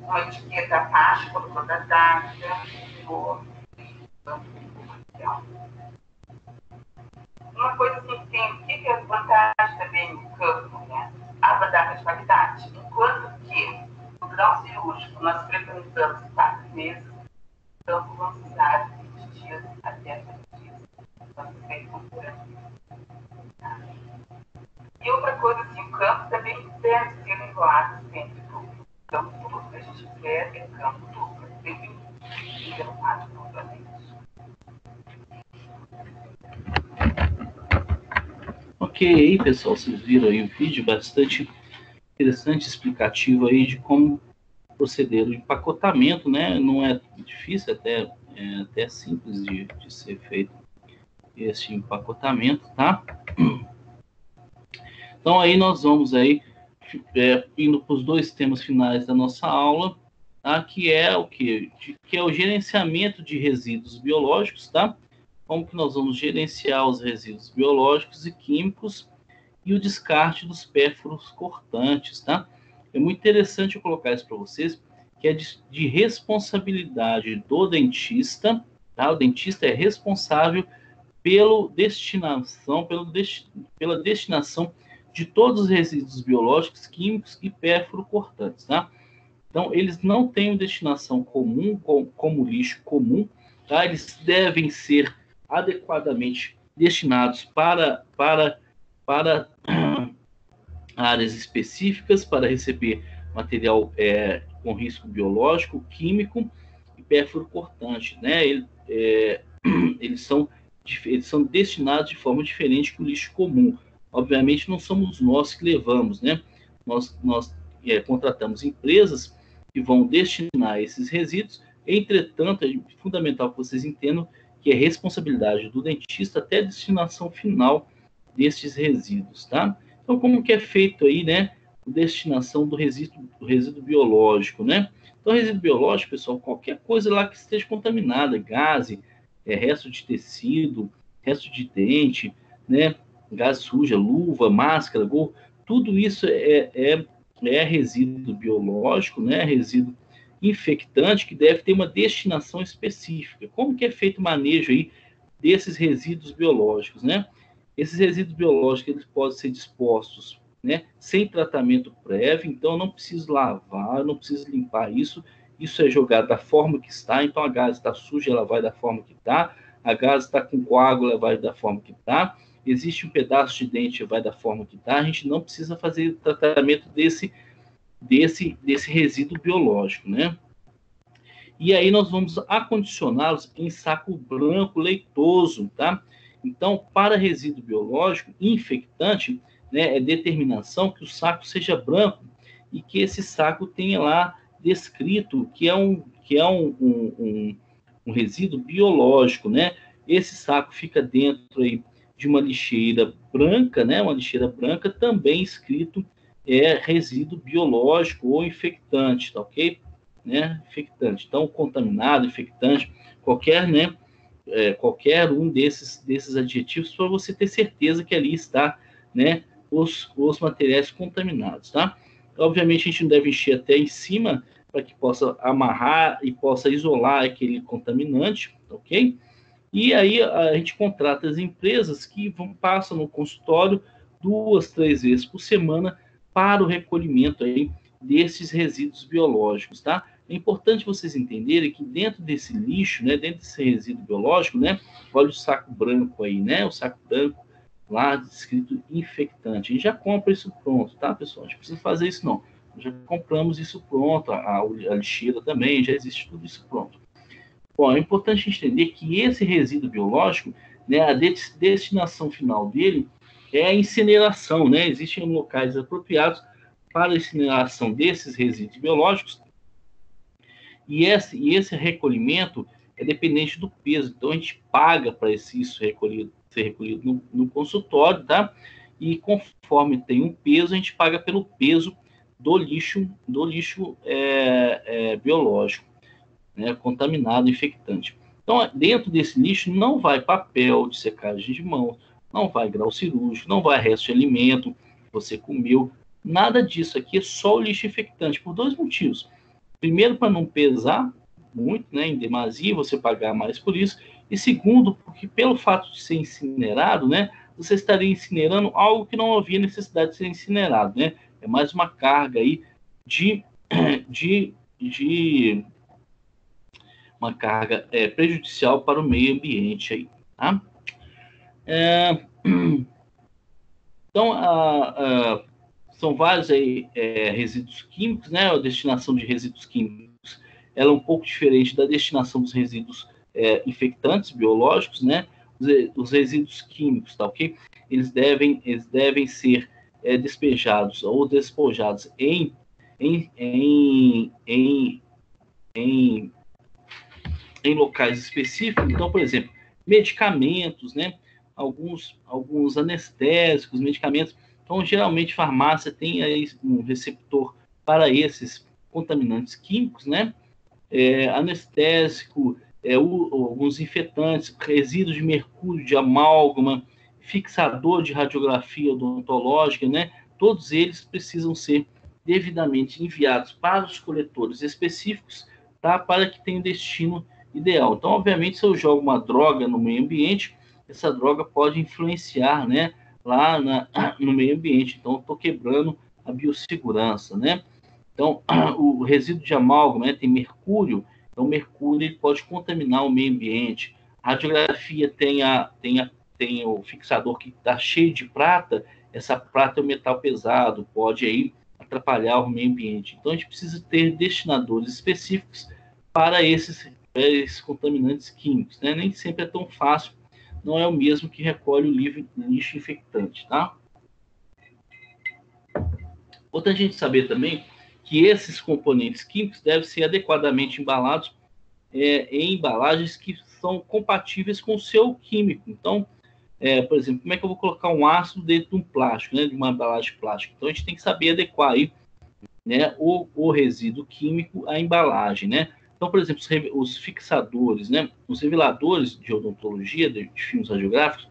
uma etiqueta abaixo, quando toda data, uma coisa assim, tem o que é as vantagens também no campo, né? A data de validade. Enquanto que no grau cirúrgico nós preconizamos 4 meses, então vamos usar 20 dias até 7 dias. Então, feito com e outra coisa, assim, o campo também deve ser regulado sempre do campo duplo. A gente quer é campo duplo, sempre regulado novamente. Ok, aí pessoal, vocês viram aí o vídeo bastante interessante, explicativo aí de como proceder o empacotamento, né? Não é difícil, é até simples de ser feito esse empacotamento, tá? Então aí nós vamos aí indo para os 2 temas finais da nossa aula, tá? Que é o quê? Que é o gerenciamento de resíduos biológicos, tá? Como que nós vamos gerenciar os resíduos biológicos e químicos e o descarte dos pérfuros cortantes, tá? É muito interessante eu colocar isso para vocês, que é de responsabilidade do dentista, tá? O dentista é responsável pela destinação de todos os resíduos biológicos, químicos e pérfuro-cortantes, tá? Então, eles não têm destinação comum, como lixo comum, tá? Eles devem ser adequadamente destinados para áreas específicas, para receber material com risco biológico, químico e pérfuro-cortante, né? Eles são destinados de forma diferente que o lixo comum. Obviamente, não somos nós que levamos, né? Nós contratamos empresas que vão destinar esses resíduos. Entretanto, é fundamental que vocês entendam que é responsabilidade do dentista até a destinação final destes resíduos, tá? Então, como que é feito aí, né, a destinação do resíduo biológico, né? Então, resíduo biológico, pessoal, qualquer coisa lá que esteja contaminada, gás, resto de tecido, resto de dente, né, gás suja, luva, máscara, gorro, tudo isso é resíduo biológico, né, resíduo infectante que deve ter uma destinação específica. Como que é feito o manejo aí desses resíduos biológicos, né? Esses resíduos biológicos eles podem ser dispostos, né, sem tratamento prévio, então eu não preciso lavar, eu não preciso limpar isso, isso é jogado da forma que está, então a gás está suja, ela vai da forma que está, a gás está com coágulo, ela vai da forma que está, existe um pedaço de dente, vai da forma que está, a gente não precisa fazer tratamento desse resíduo biológico, né? E aí nós vamos acondicioná-los em saco branco leitoso, tá? Então, para resíduo biológico infectante, né, é determinação que o saco seja branco e que esse saco tenha lá descrito que é um resíduo biológico, né? Esse saco fica dentro aí de uma lixeira branca, né? Uma lixeira branca também escrito resíduo biológico ou infectante, tá ok? Né? Infectante. Então, contaminado, infectante, qualquer, né? Qualquer um desses adjetivos para você ter certeza que ali está, né? Os materiais contaminados, tá? Obviamente, a gente não deve encher até em cima para que possa amarrar e possa isolar aquele contaminante, ok? E aí a gente contrata as empresas que passam no consultório 2, 3 vezes por semana para o recolhimento aí desses resíduos biológicos, tá? É importante vocês entenderem que dentro desse lixo, né, dentro desse resíduo biológico, né, olha o saco branco aí, né, o saco branco lá escrito infectante. A gente já compra isso pronto, tá, pessoal? A gente não precisa fazer isso não. Já compramos isso pronto, a lixeira também, já existe tudo isso pronto. Bom, é importante entender que esse resíduo biológico, né, a destinação final dele é a incineração, né? Existem locais apropriados para a incineração desses resíduos biológicos e esse recolhimento é dependente do peso. Então, a gente paga para isso ser recolhido no consultório, tá? E conforme tem um peso, a gente paga pelo peso do lixo biológico, né, contaminado, infectante. Então, dentro desse lixo não vai papel de secagem de mão, não vai grau cirúrgico, não vai resto de alimento que você comeu, nada disso aqui é só o lixo infectante, por 2 motivos. Primeiro, para não pesar muito, né, em demasia, você pagar mais por isso, e segundo, porque pelo fato de ser incinerado, né, você estaria incinerando algo que não havia necessidade de ser incinerado, né? É mais uma carga aí de uma carga prejudicial para o meio ambiente aí, tá? Então, são vários aí, resíduos químicos, né? A destinação de resíduos químicos ela é um pouco diferente da destinação dos resíduos infectantes biológicos, né? Os resíduos químicos, tá ok? Eles devem ser despejados ou despojados em locais específicos. Então, por exemplo, medicamentos, né? Alguns anestésicos, medicamentos. Então, geralmente, farmácia tem aí um receptor para esses contaminantes químicos, né? Anestésico, alguns infetantes, resíduos de mercúrio, de amálgama, fixador de radiografia odontológica, né? Todos eles precisam ser devidamente enviados para os coletores específicos, tá? Para que tenha um destino ideal. Então, obviamente, se eu jogo uma droga no meio ambiente, essa droga pode influenciar, né, lá no meio ambiente. Então, eu estou quebrando a biossegurança, né? Então, o resíduo de amálgama, né, tem mercúrio, então o mercúrio ele pode contaminar o meio ambiente. A radiografia tem o fixador que está cheio de prata, essa prata é um metal pesado, pode aí atrapalhar o meio ambiente. Então, a gente precisa ter destinadores específicos para esses contaminantes químicos, né? Nem sempre é tão fácil, não é o mesmo que recolhe o lixo infectante, tá? Outra gente saber também que esses componentes químicos devem ser adequadamente embalados em embalagens que são compatíveis com o seu químico. Então, por exemplo, como é que eu vou colocar um ácido dentro de um plástico, né, de uma embalagem plástica? Então, a gente tem que saber adequar aí, né, o resíduo químico à embalagem, né? Então, por exemplo, os fixadores, né, os reveladores de odontologia, de filmes radiográficos,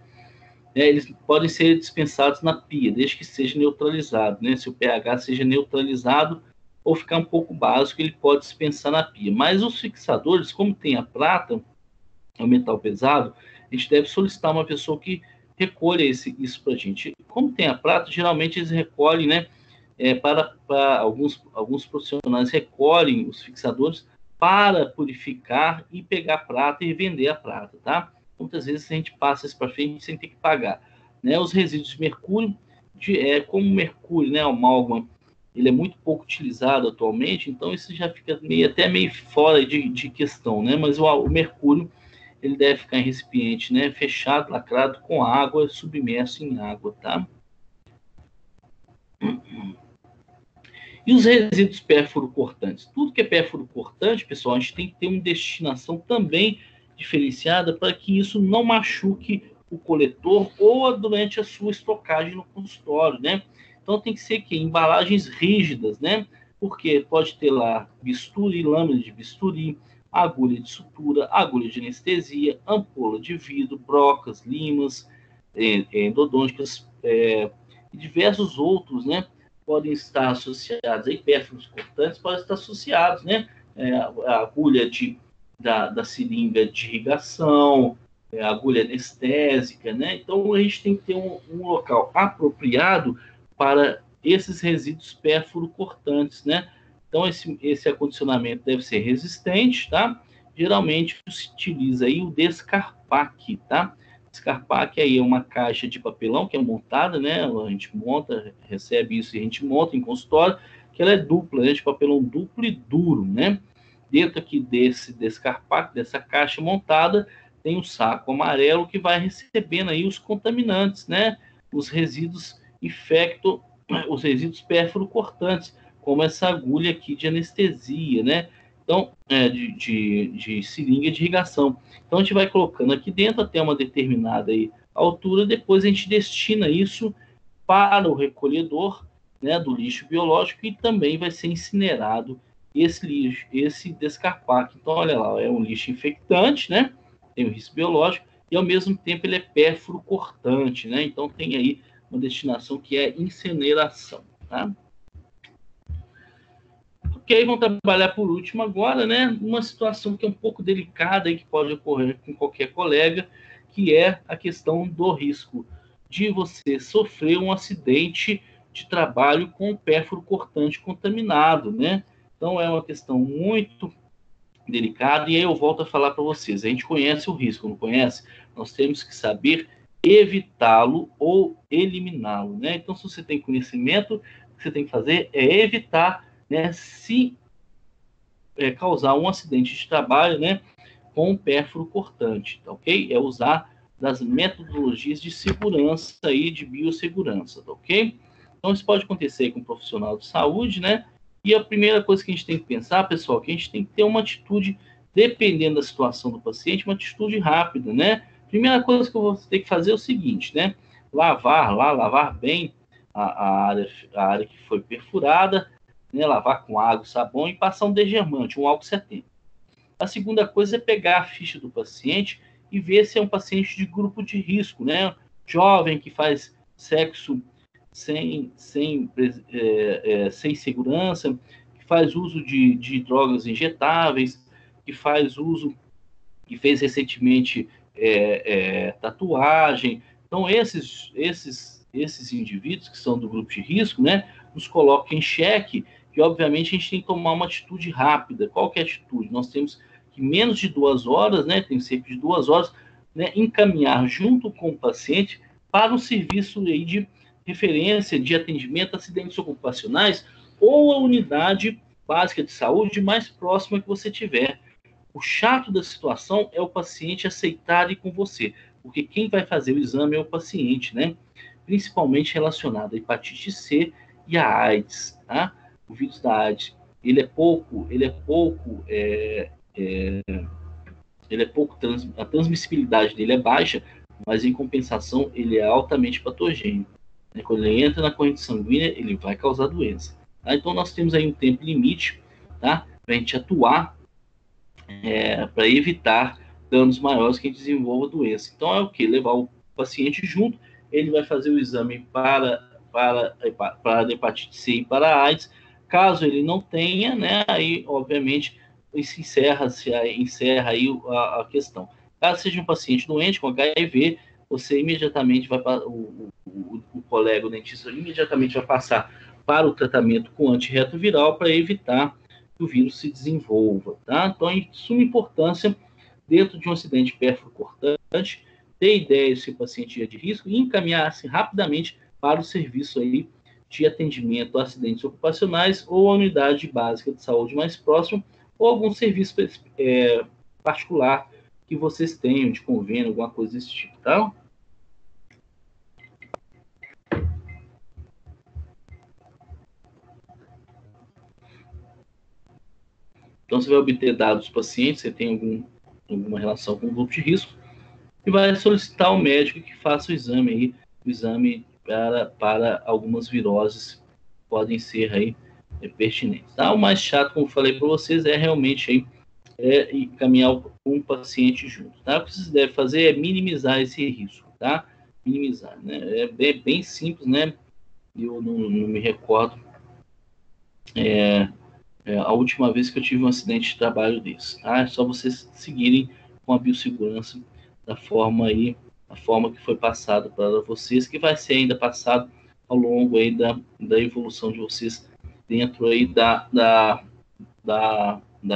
né, eles podem ser dispensados na pia, desde que seja neutralizado, né? Se o pH seja neutralizado ou ficar um pouco básico, ele pode dispensar na pia. Mas os fixadores, como tem a prata, é um metal pesado, a gente deve solicitar uma pessoa que recolha isso para a gente. Como tem a prata, geralmente eles recolhem, né? Para alguns profissionais recolhem os fixadores para purificar e pegar a prata e vender a prata, tá? Muitas vezes a gente passa isso para frente sem ter que pagar, né? Os resíduos de mercúrio, como o mercúrio, né, o amálgama, ele é muito pouco utilizado atualmente, então isso já fica até meio fora de questão, né? Mas o mercúrio, ele deve ficar em recipiente, né, fechado, lacrado, com água, submerso em água, tá? E os resíduos pérfuro-cortantes? Tudo que é pérfuro-cortante, pessoal, a gente tem que ter uma destinação também diferenciada para que isso não machuque o coletor ou durante a sua estocagem no consultório, né? Então tem que ser embalagens rígidas, né? Porque pode ter lá bisturi, lâmina de bisturi, agulha de sutura, agulha de anestesia, ampola de vidro, brocas, limas, endodônticas, e diversos outros, né? Podem estar associados, aí pérfuros cortantes podem estar associados, né? A agulha da seringa de irrigação, agulha anestésica, né? Então a gente tem que ter um local apropriado para esses resíduos pérfuro-cortantes, né? Então esse acondicionamento deve ser resistente, tá? Geralmente se utiliza aí o Descarpac, tá? Descarpac aí é uma caixa de papelão que é montada, né? A gente monta, recebe isso e a gente monta em consultório, que ela é dupla, né? De papelão duplo e duro, né? Dentro aqui desse Descarpac, dessa caixa montada, tem um saco amarelo que vai recebendo aí os contaminantes, né? Os resíduos os resíduos pérfuro-cortantes, como essa agulha aqui de anestesia, né? Então, de seringa de irrigação. Então, a gente vai colocando aqui dentro até uma determinada aí altura, depois a gente destina isso para o recolhedor, né, do lixo biológico, e também vai ser incinerado esse lixo, esse Descarpac. Então, olha lá, é um lixo infectante, né? Tem o risco biológico, e ao mesmo tempo ele é pérfuro cortante, né? Então tem aí uma destinação que é incineração, tá? Ok, vamos trabalhar por último agora, né? Uma situação que é um pouco delicada e que pode ocorrer com qualquer colega, que é a questão do risco de você sofrer um acidente de trabalho com pérfuro cortante contaminado, né? Então é uma questão muito delicada, e aí eu volto a falar para vocês, a gente conhece o risco, não conhece? Nós temos que saber evitá-lo ou eliminá-lo, né? Então, se você tem conhecimento, o que você tem que fazer é evitar, né, se causar um acidente de trabalho, né, com pérfuro cortante, tá ok? É usar das metodologias de segurança e de biossegurança, tá ok? Então, isso pode acontecer com um profissional de saúde, né? E a primeira coisa que a gente tem que pensar, pessoal, é que a gente tem que ter uma atitude, dependendo da situação do paciente, uma atitude rápida, né? Primeira coisa que eu vou ter que fazer é o seguinte, né? Lavar bem a área que foi perfurada, né? Lavar com água e sabão e passar um degermante, um álcool 70. A segunda coisa é pegar a ficha do paciente e ver se é um paciente de grupo de risco, né? Jovem que faz sexo sem segurança, que faz uso de drogas injetáveis, que fez recentemente tatuagem. Então, esses indivíduos que são do grupo de risco, né, nos colocam em xeque, e obviamente a gente tem que tomar uma atitude rápida. Qual que é a atitude? Nós temos que, menos de 2 horas, né, tem cerca de 2 horas, né, encaminhar junto com o paciente para um serviço aí de referência de atendimento a acidentes ocupacionais ou a unidade básica de saúde mais próxima que você tiver. O chato da situação é o paciente aceitar ir com você, porque quem vai fazer o exame é o paciente, né? Principalmente relacionado à hepatite C e à AIDS, tá? O vírus da AIDS, a transmissibilidade dele é baixa, mas em compensação ele é altamente patogênico. Quando ele entra na corrente sanguínea, ele vai causar doença. Tá? Então nós temos aí um tempo limite, tá? Para a gente atuar, para evitar danos maiores que a gente desenvolva a doença. Então é o que? Levar o paciente junto, ele vai fazer o exame para a hepatite C e para a AIDS. Caso ele não tenha, né, aí obviamente encerra aí a questão. Caso seja um paciente doente com HIV, você imediatamente vai para o colega, o dentista, imediatamente vai passar para o tratamento com antirretroviral para evitar que o vírus se desenvolva, tá? Então, de suma importância, dentro de um acidente pérfuro-cortante, ter ideia se o paciente é de risco e encaminhar-se rapidamente para o serviço aí de atendimento a acidentes ocupacionais ou a unidade básica de saúde mais próxima ou algum serviço particular que vocês tenham de convênio, alguma coisa desse tipo, tá? Então, você vai obter dados dos pacientes, você tem alguma relação com o grupo de risco, e vai solicitar ao médico que faça o exame para algumas viroses que podem ser aí pertinentes. Tá? O mais chato, como eu falei para vocês, é realmente aí, encaminhar um paciente junto. Tá? O que vocês devem fazer é minimizar esse risco, tá? Minimizar, né? É bem simples, né? Eu não me recordo a última vez que eu tive um acidente de trabalho desse, tá? É só vocês seguirem com a biossegurança da forma aí, a forma que foi passado para vocês, que vai ser ainda passado ao longo aí da evolução de vocês dentro aí da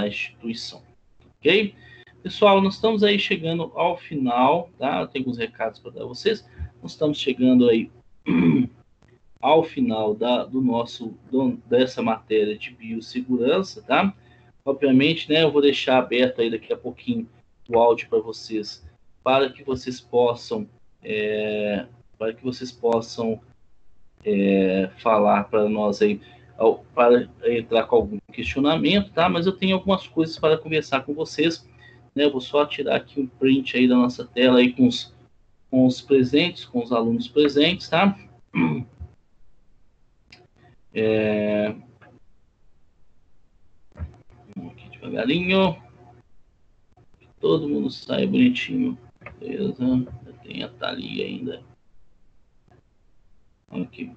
instituição, ok? Pessoal, nós estamos aí chegando ao final, tá? Eu tenho alguns recados para dar a vocês. Nós estamos chegando aí ao final dessa matéria de biossegurança, tá? Obviamente, né, eu vou deixar aberto aí daqui a pouquinho o áudio para vocês, para que vocês possam falar para nós aí, para entrar com algum questionamento, tá? Mas eu tenho algumas coisas para conversar com vocês, né? Eu vou só tirar aqui um print aí da nossa tela aí com os presentes, com os alunos presentes, tá? Vamos aqui devagarinho. Todo mundo sai bonitinho. Beleza? Tem a Thalia ainda. Aqui.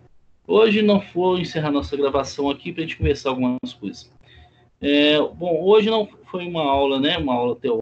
Hoje não vou encerrar nossa gravação aqui para a gente conversar algumas coisas. Bom, hoje não foi uma aula, né? Uma aula teórica.